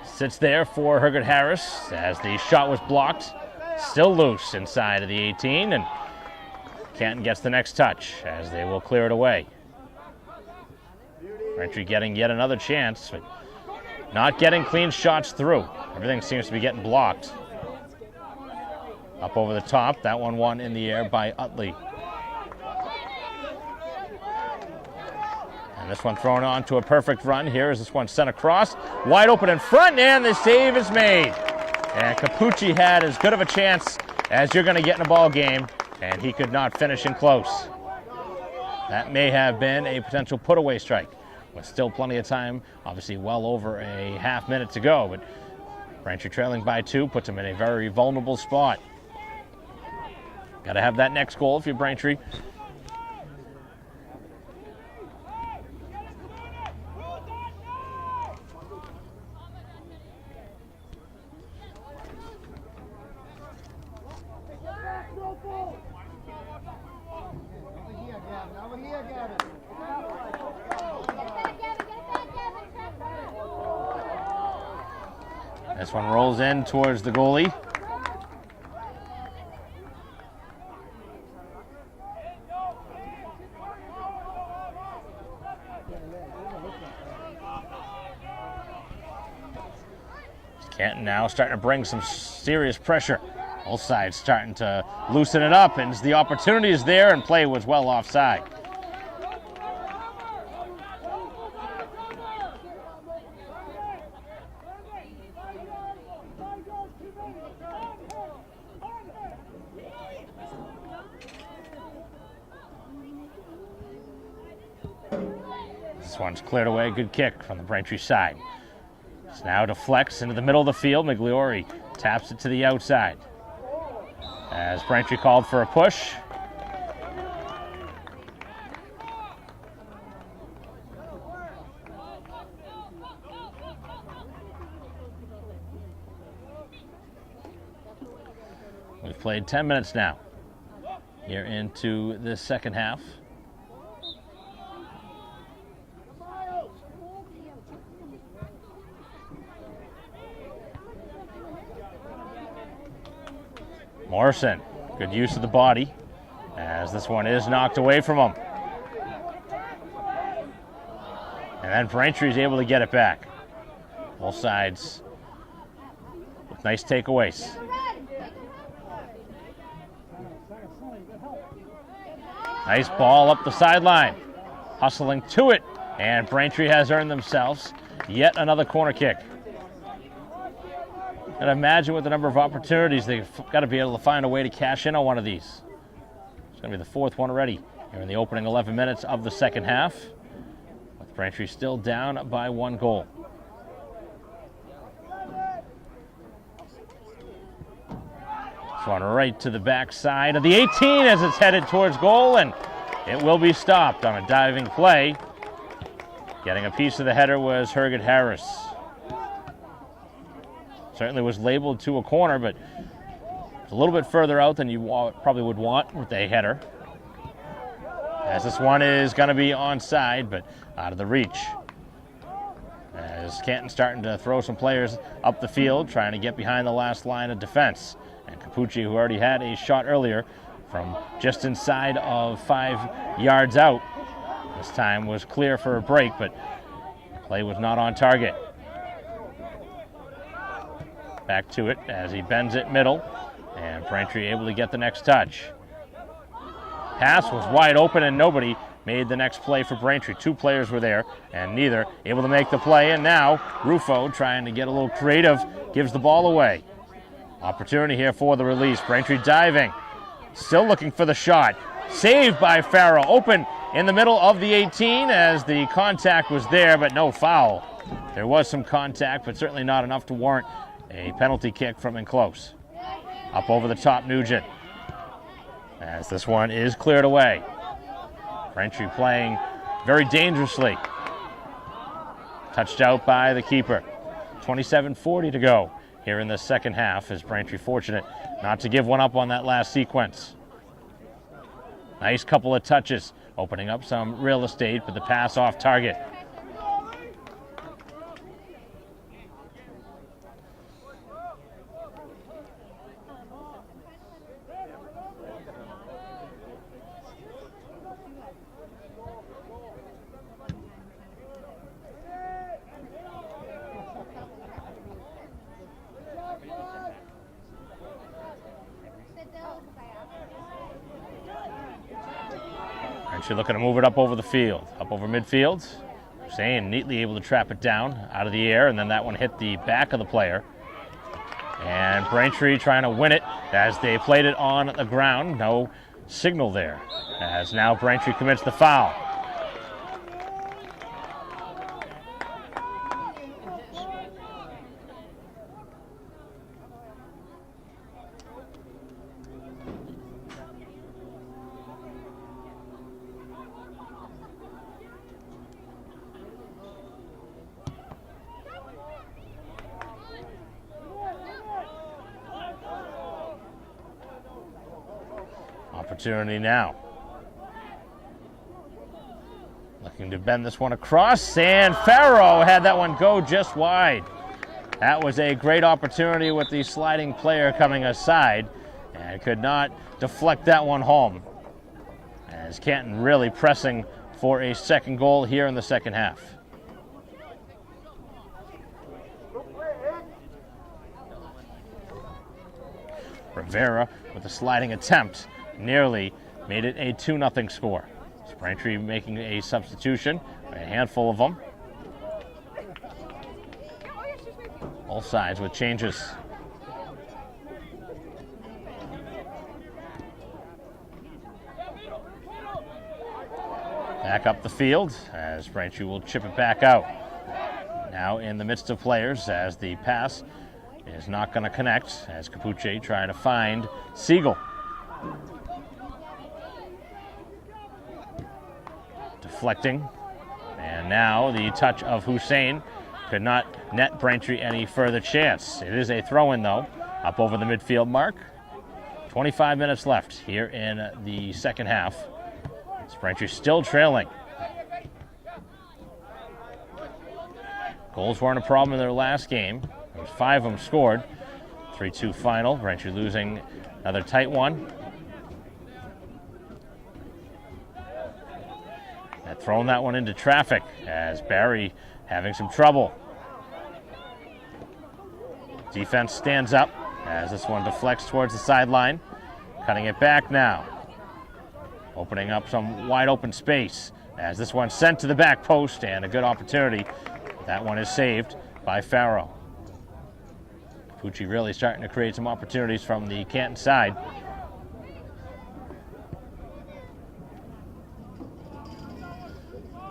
Sits there for Hergert Harris as the shot was blocked. Still loose inside of the 18, and Canton gets the next touch as they will clear it away. Braintree getting yet another chance, but not getting clean shots through. Everything seems to be getting blocked. Up over the top, that one won in the air by Utley. And this one thrown on to a perfect run. Here is this one sent across, wide open in front, and the save is made. And Capucci had as good of a chance as you're going to get in a ball game, and he could not finish in close. That may have been a potential put-away strike, with still plenty of time, obviously well over a half minute to go, but Braintree trailing by 2 puts him in a very vulnerable spot. Got to have that next goal if you're Braintree. This one rolls in towards the goalie. Canton now starting to bring some serious pressure. Both sides starting to loosen it up, and the opportunity is there, and play was well offside. This one's cleared away. Good kick from the Braintree side. It's now deflects into the middle of the field. Migliori taps it to the outside. As Braintree called for a push. We've played 10 minutes now here into the second half. Morrison, good use of the body, as this one is knocked away from him. And then Braintree is able to get it back. Both sides with nice takeaways. Nice ball up the sideline. Hustling to it, and Braintree has earned themselves yet another corner kick. And imagine with the number of opportunities, they've got to be able to find a way to cash in on one of these. It's going to be the fourth one already here in the opening 11 minutes of the second half, with Braintree still down by 1 goal. This one right to the back side of the 18 as it's headed towards goal, and it will be stopped on a diving play. Getting a piece of the header was Herget Harris. Certainly was labeled to a corner, but it's a little bit further out than you probably would want with a header. As this one is going to be onside, but out of the reach. As Canton starting to throw some players up the field, trying to get behind the last line of defense. And Capucci, who already had a shot earlier from just inside of 5 yards out, this time was clear for a break, but play was not on target. Back to it as he bends it middle, and Braintree able to get the next touch. Pass was wide open and nobody made the next play for Braintree. 2 players were there and neither able to make the play, and now Rufo, trying to get a little creative, gives the ball away. Opportunity here for the release. Braintree diving, still looking for the shot. Saved by Farrow, open in the middle of the 18 as the contact was there, but no foul. There was some contact, but certainly not enough to warrant a penalty kick from in close. Up over the top, Nugent. As this one is cleared away. Braintree playing very dangerously. Touched out by the keeper. 27:40 to go here in the second half, as Braintree fortunate not to give one up on that last sequence. Nice couple of touches, opening up some real estate, but the pass off target. Braintree looking to move it up over the field, up over midfield. Hussein neatly able to trap it down out of the air, and then that one hit the back of the player. And Braintree trying to win it as they played it on the ground. No signal there, as now Braintree commits the foul. Opportunity now. Looking to bend this one across, and Farrow had that one go just wide. That was a great opportunity with the sliding player coming aside, and could not deflect that one home. As Canton really pressing for a second goal here in the second half. Rivera with a sliding attempt nearly made it a 2-0 score. So Braintree making a substitution, a handful of them. Both sides with changes. Back up the field as Braintree will chip it back out. Now in the midst of players as the pass is not going to connect as Capuche trying to find Siegel. Deflecting. And now the touch of Hussein could not net Braintree any further chance. It is a throw-in though, up over the midfield mark. 25 minutes left here in the second half. Braintree still trailing. Goals weren't a problem in their last game. There was 5 of them scored. 3-2 final. Braintree losing another tight one. And throwing that one into traffic as Barry having some trouble. Defense stands up as this one deflects towards the sideline. Cutting it back now. Opening up some wide open space as this one sent to the back post and a good opportunity. That one is saved by Farrow. Capucci really starting to create some opportunities from the Canton side.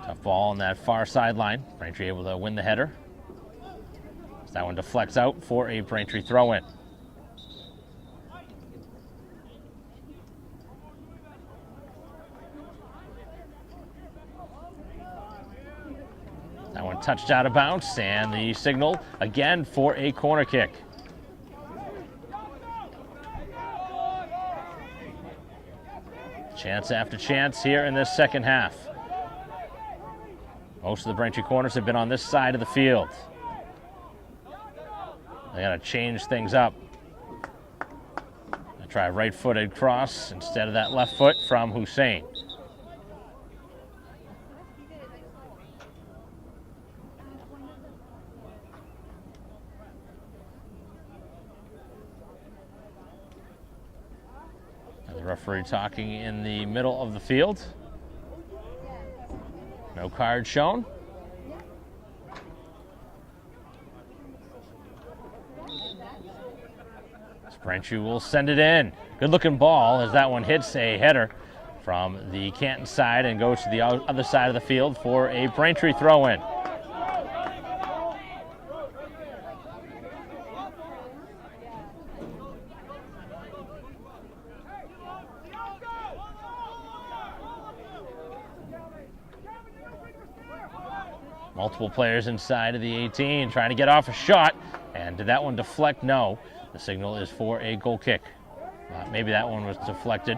Tough ball on that far sideline. Braintree able to win the header. That one deflects out for a Braintree throw-in. That one touched out of bounds, and the signal again for a corner kick. Chance after chance here in this second half. Most of the Braintree corners have been on this side of the field. They got to change things up. I try right-footed cross instead of that left foot from Hussein. The referee talking in the middle of the field. No card shown. Braintree will send it in. Good looking ball as that one hits a header from the Canton side and goes to the other side of the field for a Braintree throw-in. Multiple players inside of the 18 trying to get off a shot. And did that one deflect? No. The signal is for a goal kick. Maybe that one was deflected.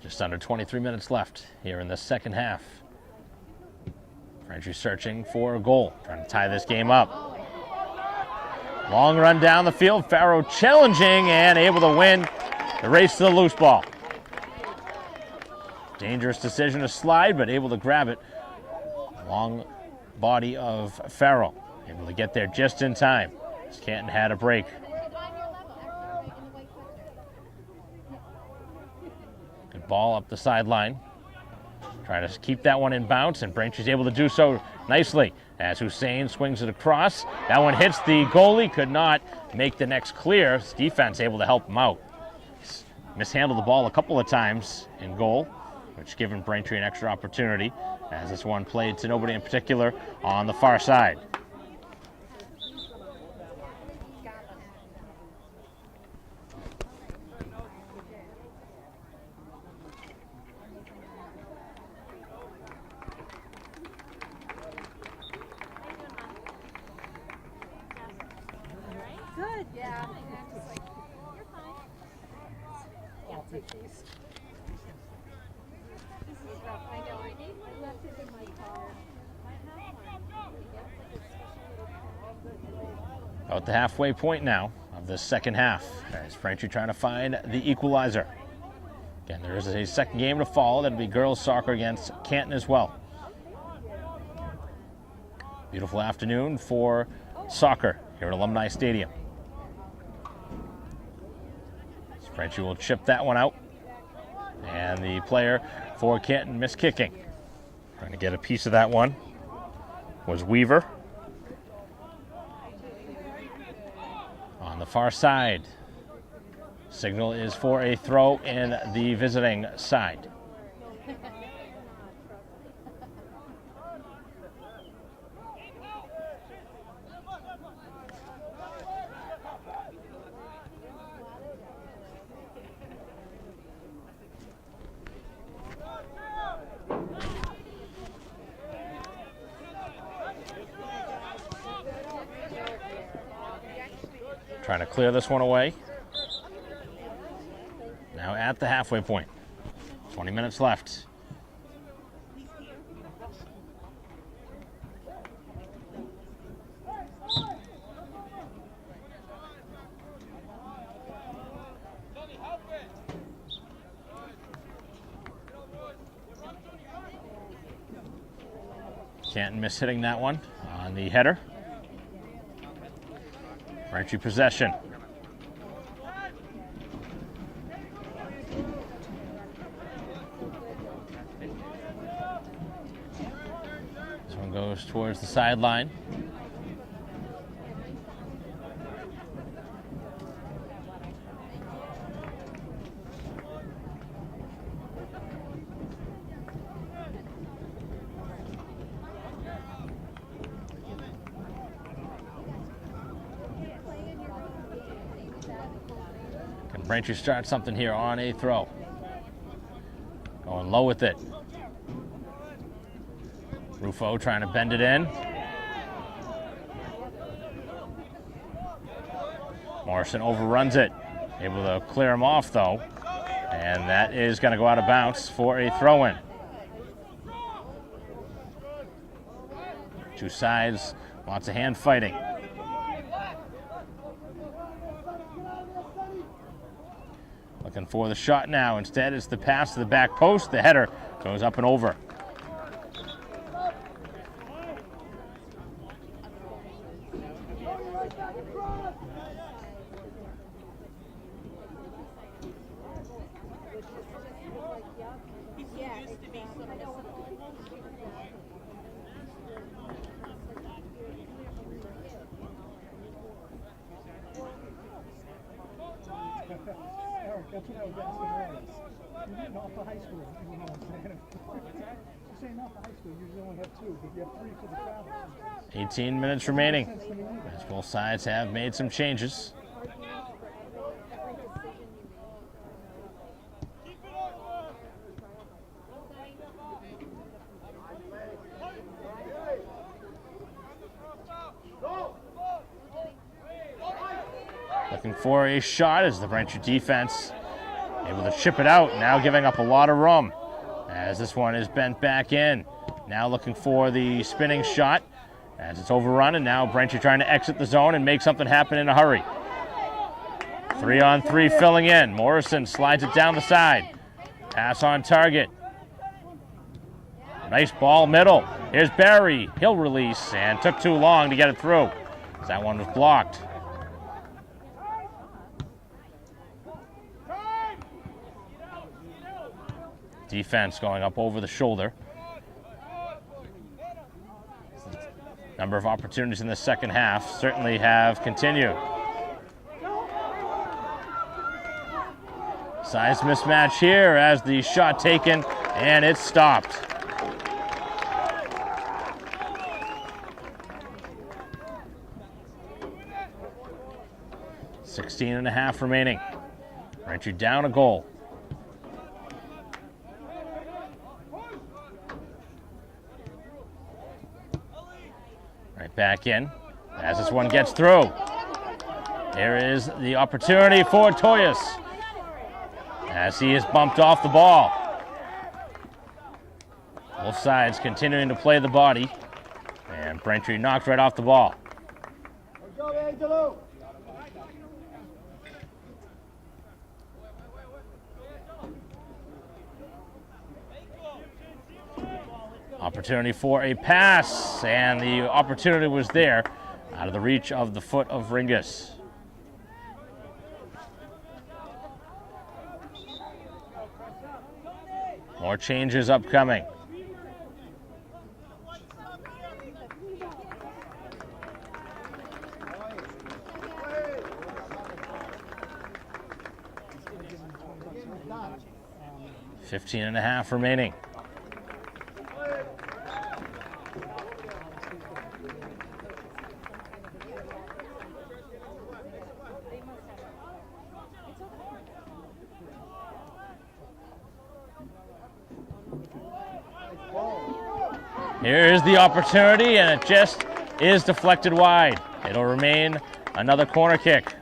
Just under 23 minutes left here in the second half. Braintree searching for a goal, trying to tie this game up. Long run down the field, Farrow challenging and able to win the race to the loose ball. Dangerous decision to slide, but able to grab it. Long body of Farrow, able to get there just in time. Canton had a break. Good ball up the sideline. Trying to keep that one in bounce, and Braintree's able to do so nicely as Hussein swings it across. That one hits the goalie, could not make the next clear. His defense able to help him out. He's mishandled the ball a couple of times in goal, which given Braintree an extra opportunity as this one played to nobody in particular on the far side. Good. Yeah. Just like, you're fine. Yeah, take these. This is rough. I know. I left it in my car. I have one. About the halfway point now of the second half as Braintree trying to find the equalizer. Again, there is a second game to follow. That'll be girls soccer against Canton as well. Beautiful afternoon for soccer here at Alumni Stadium. Braintree will chip that one out. And the player for Canton missed kicking. Trying to get a piece of that one was Weaver. On the far side, signal is for a throw in the visiting side. Trying to clear this one away. Now at the halfway point. 20 minutes left. Canton mishitting that one on the header. Braintree possession. This one goes towards the sideline. Braintree starts something here on a throw. Going low with it. Rufo trying to bend it in. Morrison overruns it. Able to clear him off though. And that is going to go out of bounds for a throw-in. Two sides, lots of hand fighting. Looking for the shot now. Instead, it's the pass to the back post. The header goes up and over. That's what I was asking earlier. You're getting off of high school, you know what I'm saying? You're saying off of high school, you usually only have two, but you have three for the travel. 18 minutes remaining, as both sides have made some changes. Looking for a shot as the Braintree defense able to chip it out, now giving up a lot of room as this one is bent back in. Now looking for the spinning shot as it's overrun, and now Braintree trying to exit the zone and make something happen in a hurry. 3-on-3 filling in. Morrison slides it down the side. Pass on target. Nice ball middle. Here's Barry. He'll release and took too long to get it through. That one was blocked. Defense going up over the shoulder. Number of opportunities in the second half certainly have continued. Size mismatch here as the shot taken and it's stopped. .16.5 remaining. Braintree down a goal. Right back in as this one gets through. Here is the opportunity for Toyas as he is bumped off the ball. Both sides continuing to play the body, and Braintree knocked right off the ball. Opportunity for a pass, and the opportunity was there, out of the reach of the foot of Ringus. More changes upcoming. 15.5 remaining. Here's the opportunity, and it just is deflected wide. It'll remain another corner kick.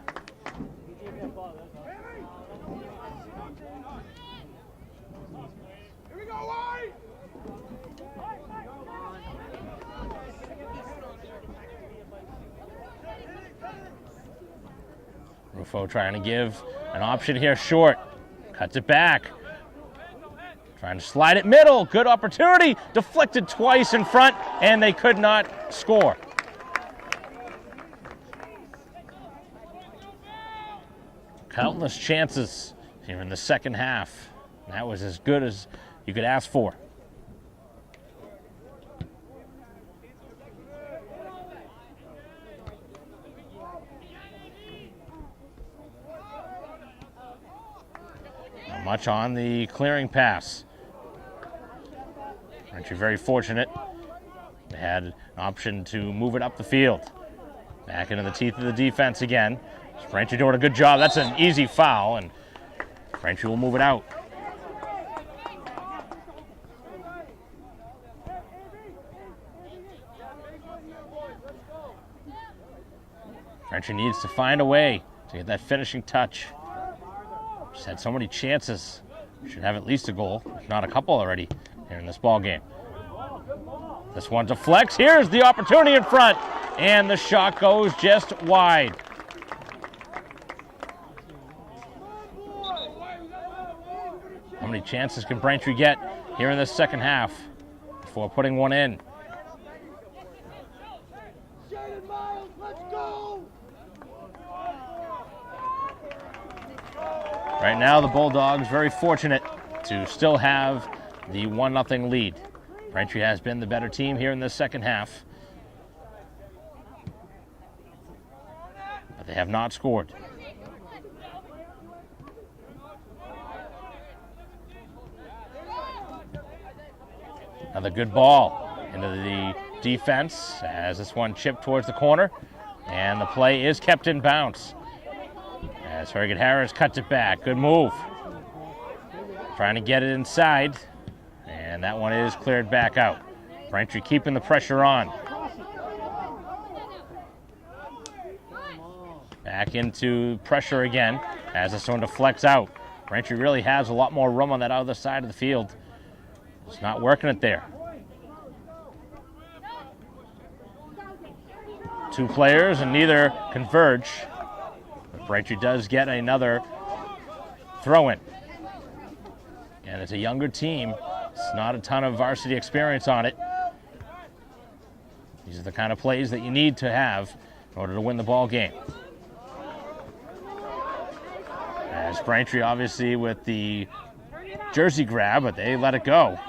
Rufo trying to give an option here short. Cuts it back. Trying to slide it middle. Good opportunity. Deflected twice in front, and they could not score. Countless chances here in the second half. That was as good as you could ask for. Not much on the clearing pass. Aren't you very fortunate? They had an option to move it up the field. Back into the teeth of the defense again. Braintree doing a good job. That's an easy foul, and Braintree will move it out. Braintree needs to find a way to get that finishing touch. Just had so many chances. Should have at least a goal, if not a couple already, here in this ball game. This one deflects. Here's the opportunity in front, and the shot goes just wide. How many chances can Braintree get here in this second half before putting one in? Right now, the Bulldogs very fortunate to still have the 1-0 lead. Braintree has been the better team here in the second half, but they have not scored. Another good ball into the defense as this one chipped towards the corner, and the play is kept in bounds as Harrigan Harris cuts it back. Good move. Trying to get it inside, and that one is cleared back out. Braintree keeping the pressure on. Back into pressure again as this one deflects out. Braintree really has a lot more room on that other side of the field. It's not working it there. Two players and neither converge. But Braintree does get another throw-in. And it's a younger team. It's not a ton of varsity experience on it. These are the kind of plays that you need to have in order to win the ball game. As Braintree obviously with the jersey grab, but they let it go.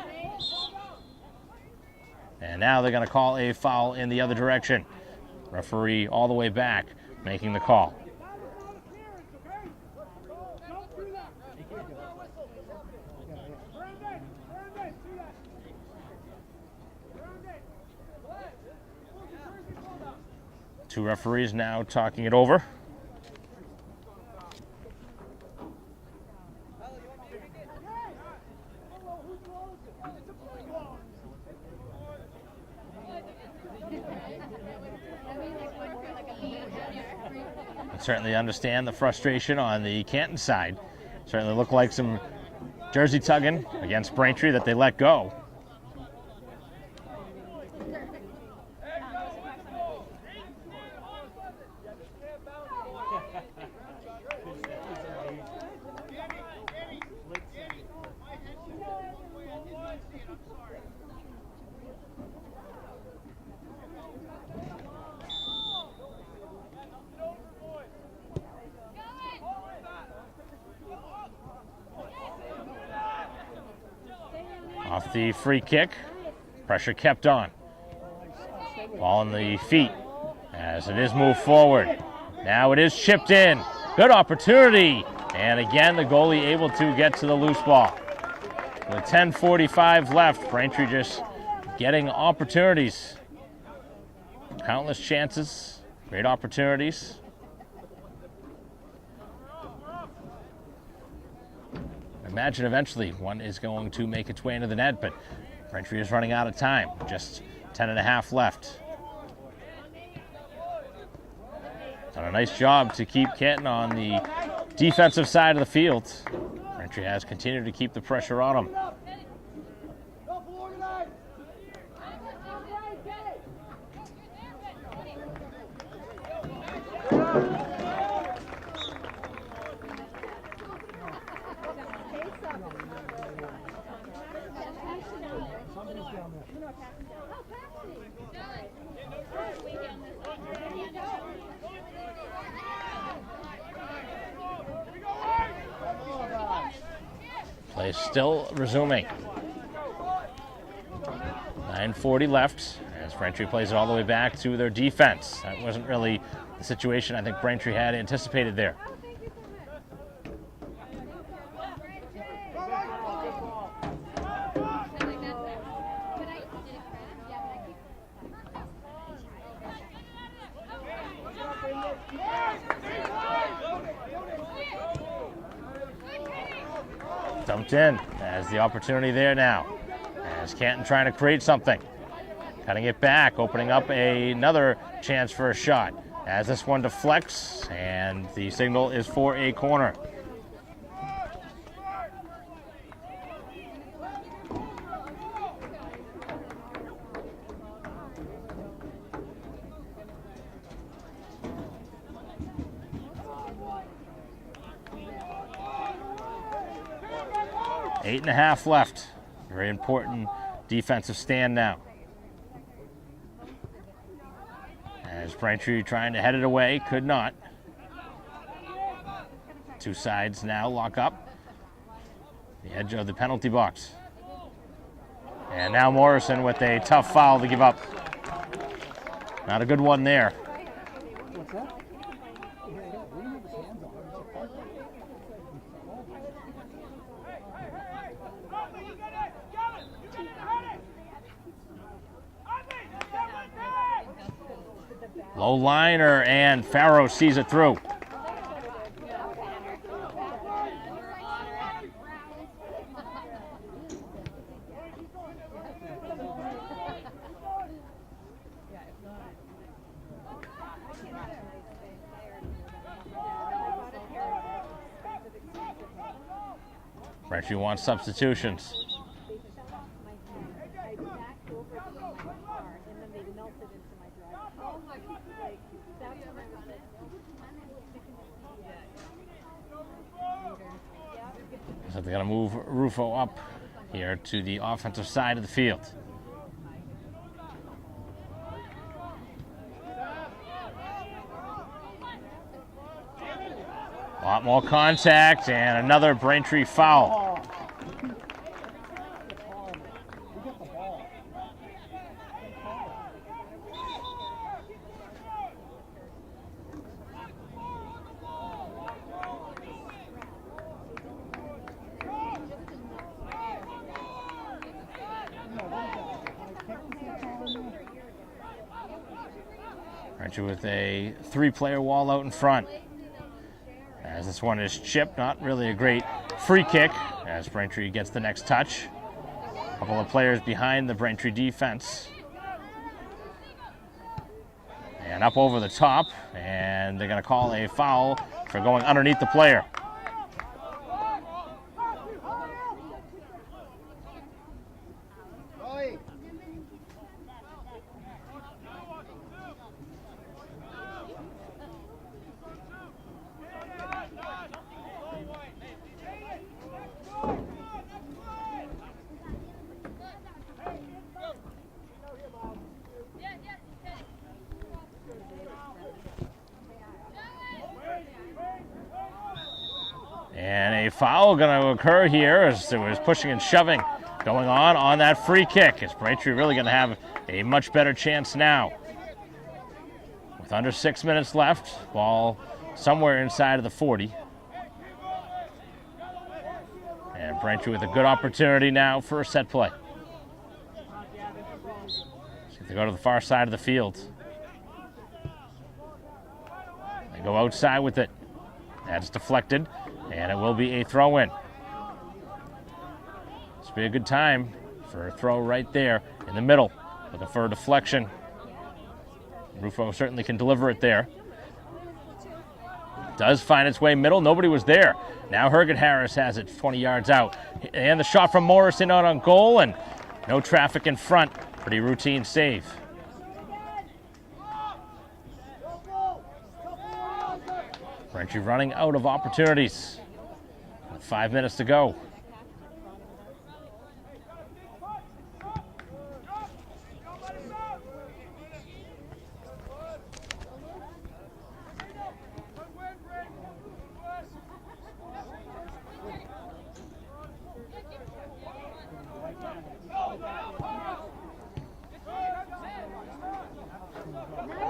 And now they're going to call a foul in the other direction. Referee all the way back making the call. Two referees now talking it over. I certainly understand the frustration on the Canton side. Certainly looked like some jersey tugging against Braintree that they let go. Off the free kick, pressure kept on. Ball on the feet as it is moved forward. Now it is chipped in. Good opportunity. And again, the goalie able to get to the loose ball. With 10:45 left, Braintree just getting opportunities. Countless chances, great opportunities. Imagine eventually one is going to make its way into the net, but Braintree is running out of time. Just 10.5 left. Done a nice job to keep Canton on the defensive side of the field. Braintree has continued to keep the pressure on them. Play still resuming. 9:40 left as Braintree plays it all the way back to their defense. That wasn't really the situation I think Braintree had anticipated there. Dumped in as the opportunity there now. As Canton trying to create something. Cutting it back, opening up another chance for a shot. As this one deflects, and the signal is for a corner. Eight and a half left. Very important defensive stand now. As Braintree trying to head it away, could not. Two sides now lock up. The edge of the penalty box. And now Morrison with a tough foul to give up. Not a good one there. What's that? Low liner, and Farrow sees it through. Braintree wants substitutions. So they're going to move Rufo up here to the offensive side of the field. A lot more contact and another Braintree foul. Braintree with a three-player wall out in front. As this one is chipped, not really a great free kick as Braintree gets the next touch. A couple of players behind the Braintree defense. And up over the top, and they're going to call a foul for going underneath the player. And a foul going to occur here as there was pushing and shoving going on that free kick. Is Braintree really going to have a much better chance now? With under 6 minutes left, ball somewhere inside of the 40. And And Braintree with a good opportunity now for a set play. See if they go to the far side of the field. They go outside with it. That's deflected, and it will be a throw-in. This will be a good time for a throw right there in the middle. Looking for a deflection. Rufo certainly can deliver it there. Does find its way middle. Nobody was there. Now Herget Harris has it 20 yards out. And the shot from Morrison out on goal, and no traffic in front. Pretty routine save. Braintree running out of opportunities with 5 minutes to go.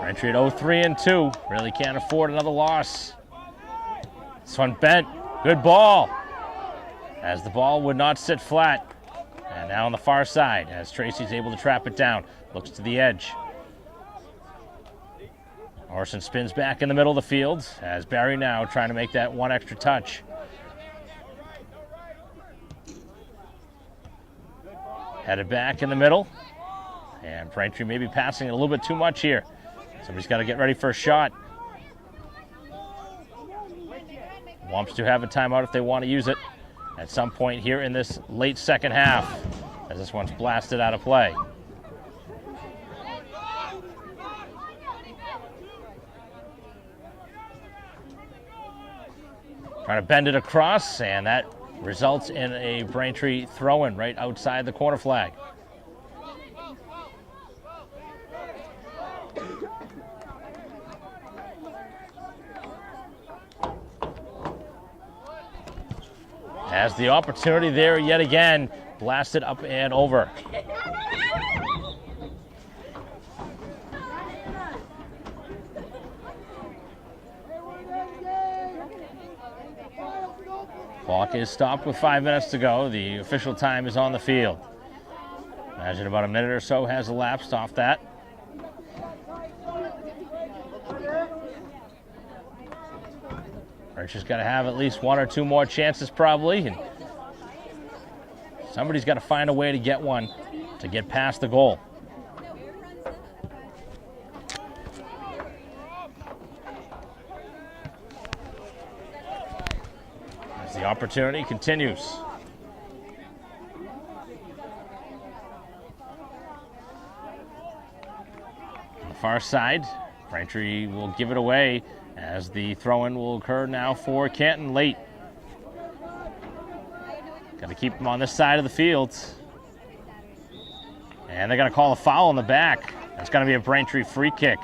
Braintree at 0-3-2. Really can't afford another loss. This one bent. Good ball. As the ball would not sit flat. And now on the far side as Tracy's able to trap it down. Looks to the edge. Orson spins back in the middle of the field as Barry now trying to make that one extra touch. Headed back in the middle. And Braintree may be passing it a little bit too much here. Somebody's got to get ready for a shot. Wants to have a timeout if they want to use it at some point here in this late second half, as this one's blasted out of play. Trying to bend it across, and that results in a Braintree throw-in right outside the corner flag. Has the opportunity there yet again, blasted up and over. Clock is stopped with 5 minutes to go. The official time is on the field. Imagine about a minute or so has elapsed off that. Archer's got to have at least one or two more chances probably, and somebody's got to find a way to get one to get past the goal. As the opportunity continues. On the far side, Braintree will give it away as the throw-in will occur now for Canton late. Got to keep them on this side of the field. And they're going to call a foul in the back. That's going to be a Braintree free kick.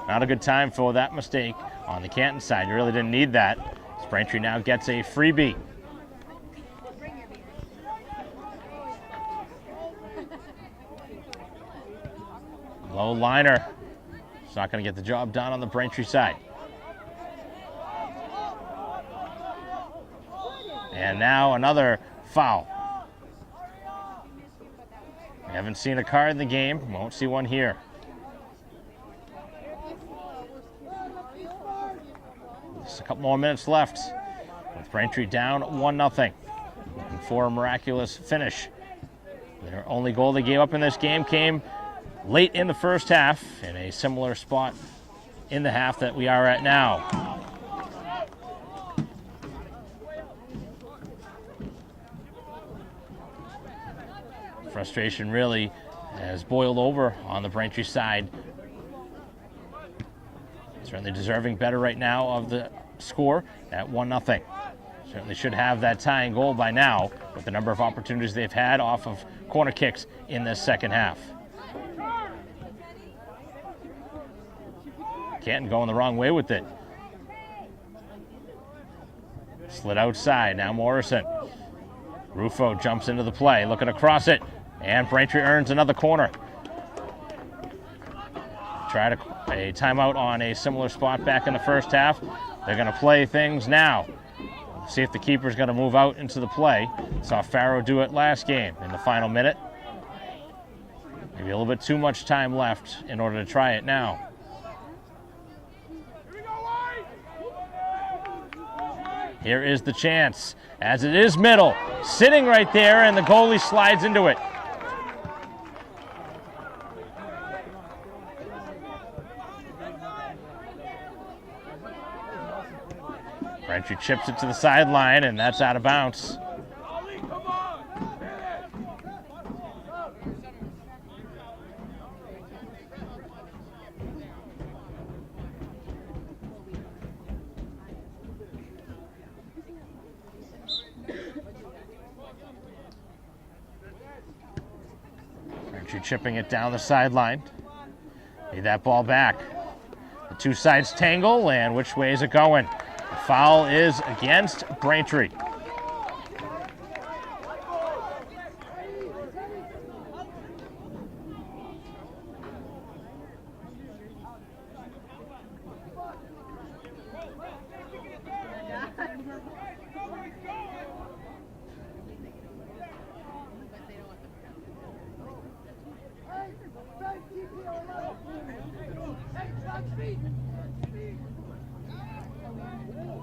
Not a good time for that mistake on the Canton side. You really didn't need that. As Braintree now gets a freebie. Low liner. It's not going to get the job done on the Braintree side. And now another foul. We haven't seen a card in the game. Won't see one here. Just a couple more minutes left with Braintree down 1-0. Looking for a miraculous finish. Their only goal they gave up in this game came late in the first half in a similar spot in the half that we are at now. Frustration really has boiled over on the Braintree side. Certainly deserving better right now of the score at 1-0. Certainly should have that tying goal by now with the number of opportunities they've had off of corner kicks in this second half. Canton going the wrong way with it. Slid outside, now Morrison. Rufo jumps into the play, looking to cross it. And Braintree earns another corner. Try a timeout on a similar spot back in the first half. They're going to play things now. See if the keeper's going to move out into the play. Saw Farrow do it last game in the final minute. Maybe a little bit too much time left in order to try it now. Here is the chance, as it is middle, sitting right there, and the goalie slides into it. Braintree chips it to the sideline, and that's out of bounds. Braintree chipping it down the sideline. Need that ball back. The two sides tangle, and which way is it going? The foul is against Braintree.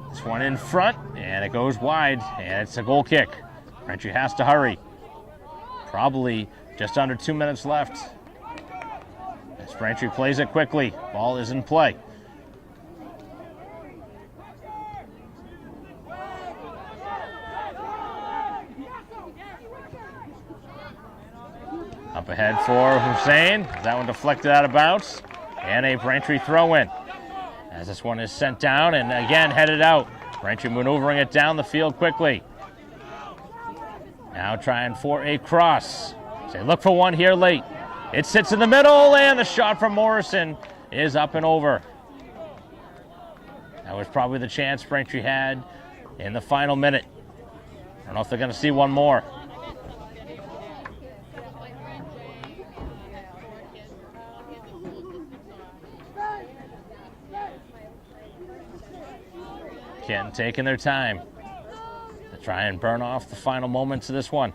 This one in front, and it goes wide, and it's a goal kick. Braintree has to hurry. Probably just under 2 minutes left. As Braintree plays it quickly, ball is in play. Up ahead for Hussein. That one deflected out of bounds, and a Braintree throw-in. As this one is sent down and again headed out. Braintree maneuvering it down the field quickly. Now trying for a cross. They look for one here late. It sits in the middle, and the shot from Morrison is up and over. That was probably the chance Braintree had in the final minute. I don't know if they're going to see one more. Canton taking their time to try and burn off the final moments of this one.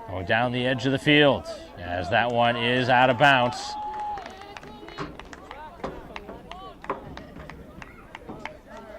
Going down the edge of the field as that one is out of bounds.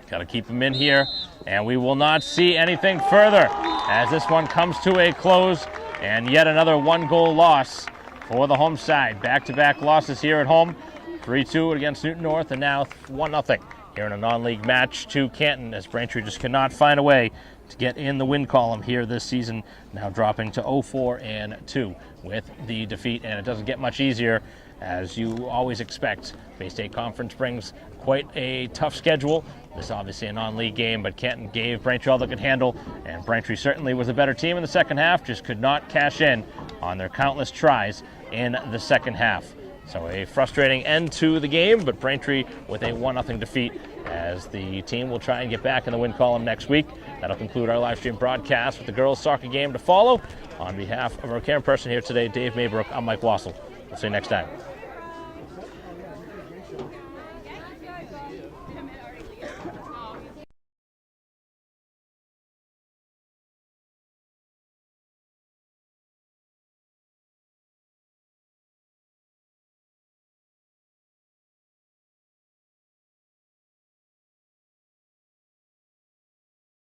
Got to keep him in here, and we will not see anything further as this one comes to a close. And yet another one-goal loss for the home side. Back-to-back losses here at home. 3-2 against Newton North, and now 1-0 here in a non-league match to Canton, as Braintree just cannot find a way to get in the win column here this season, now dropping to 0-4-2 with the defeat. And it doesn't get much easier, as you always expect. Bay State Conference brings quite a tough schedule. This is obviously a non-league game, but Canton gave Braintree all they could handle, and Braintree certainly was a better team in the second half, just could not cash in on their countless tries in the second half. So a frustrating end to the game, but Braintree with a 1-0 defeat, as the team will try and get back in the win column next week. That'll conclude our live stream broadcast with the girls' soccer game to follow. On behalf of our camera person here today, Dave Maybrook, I'm Mike Wassel. We'll see you next time.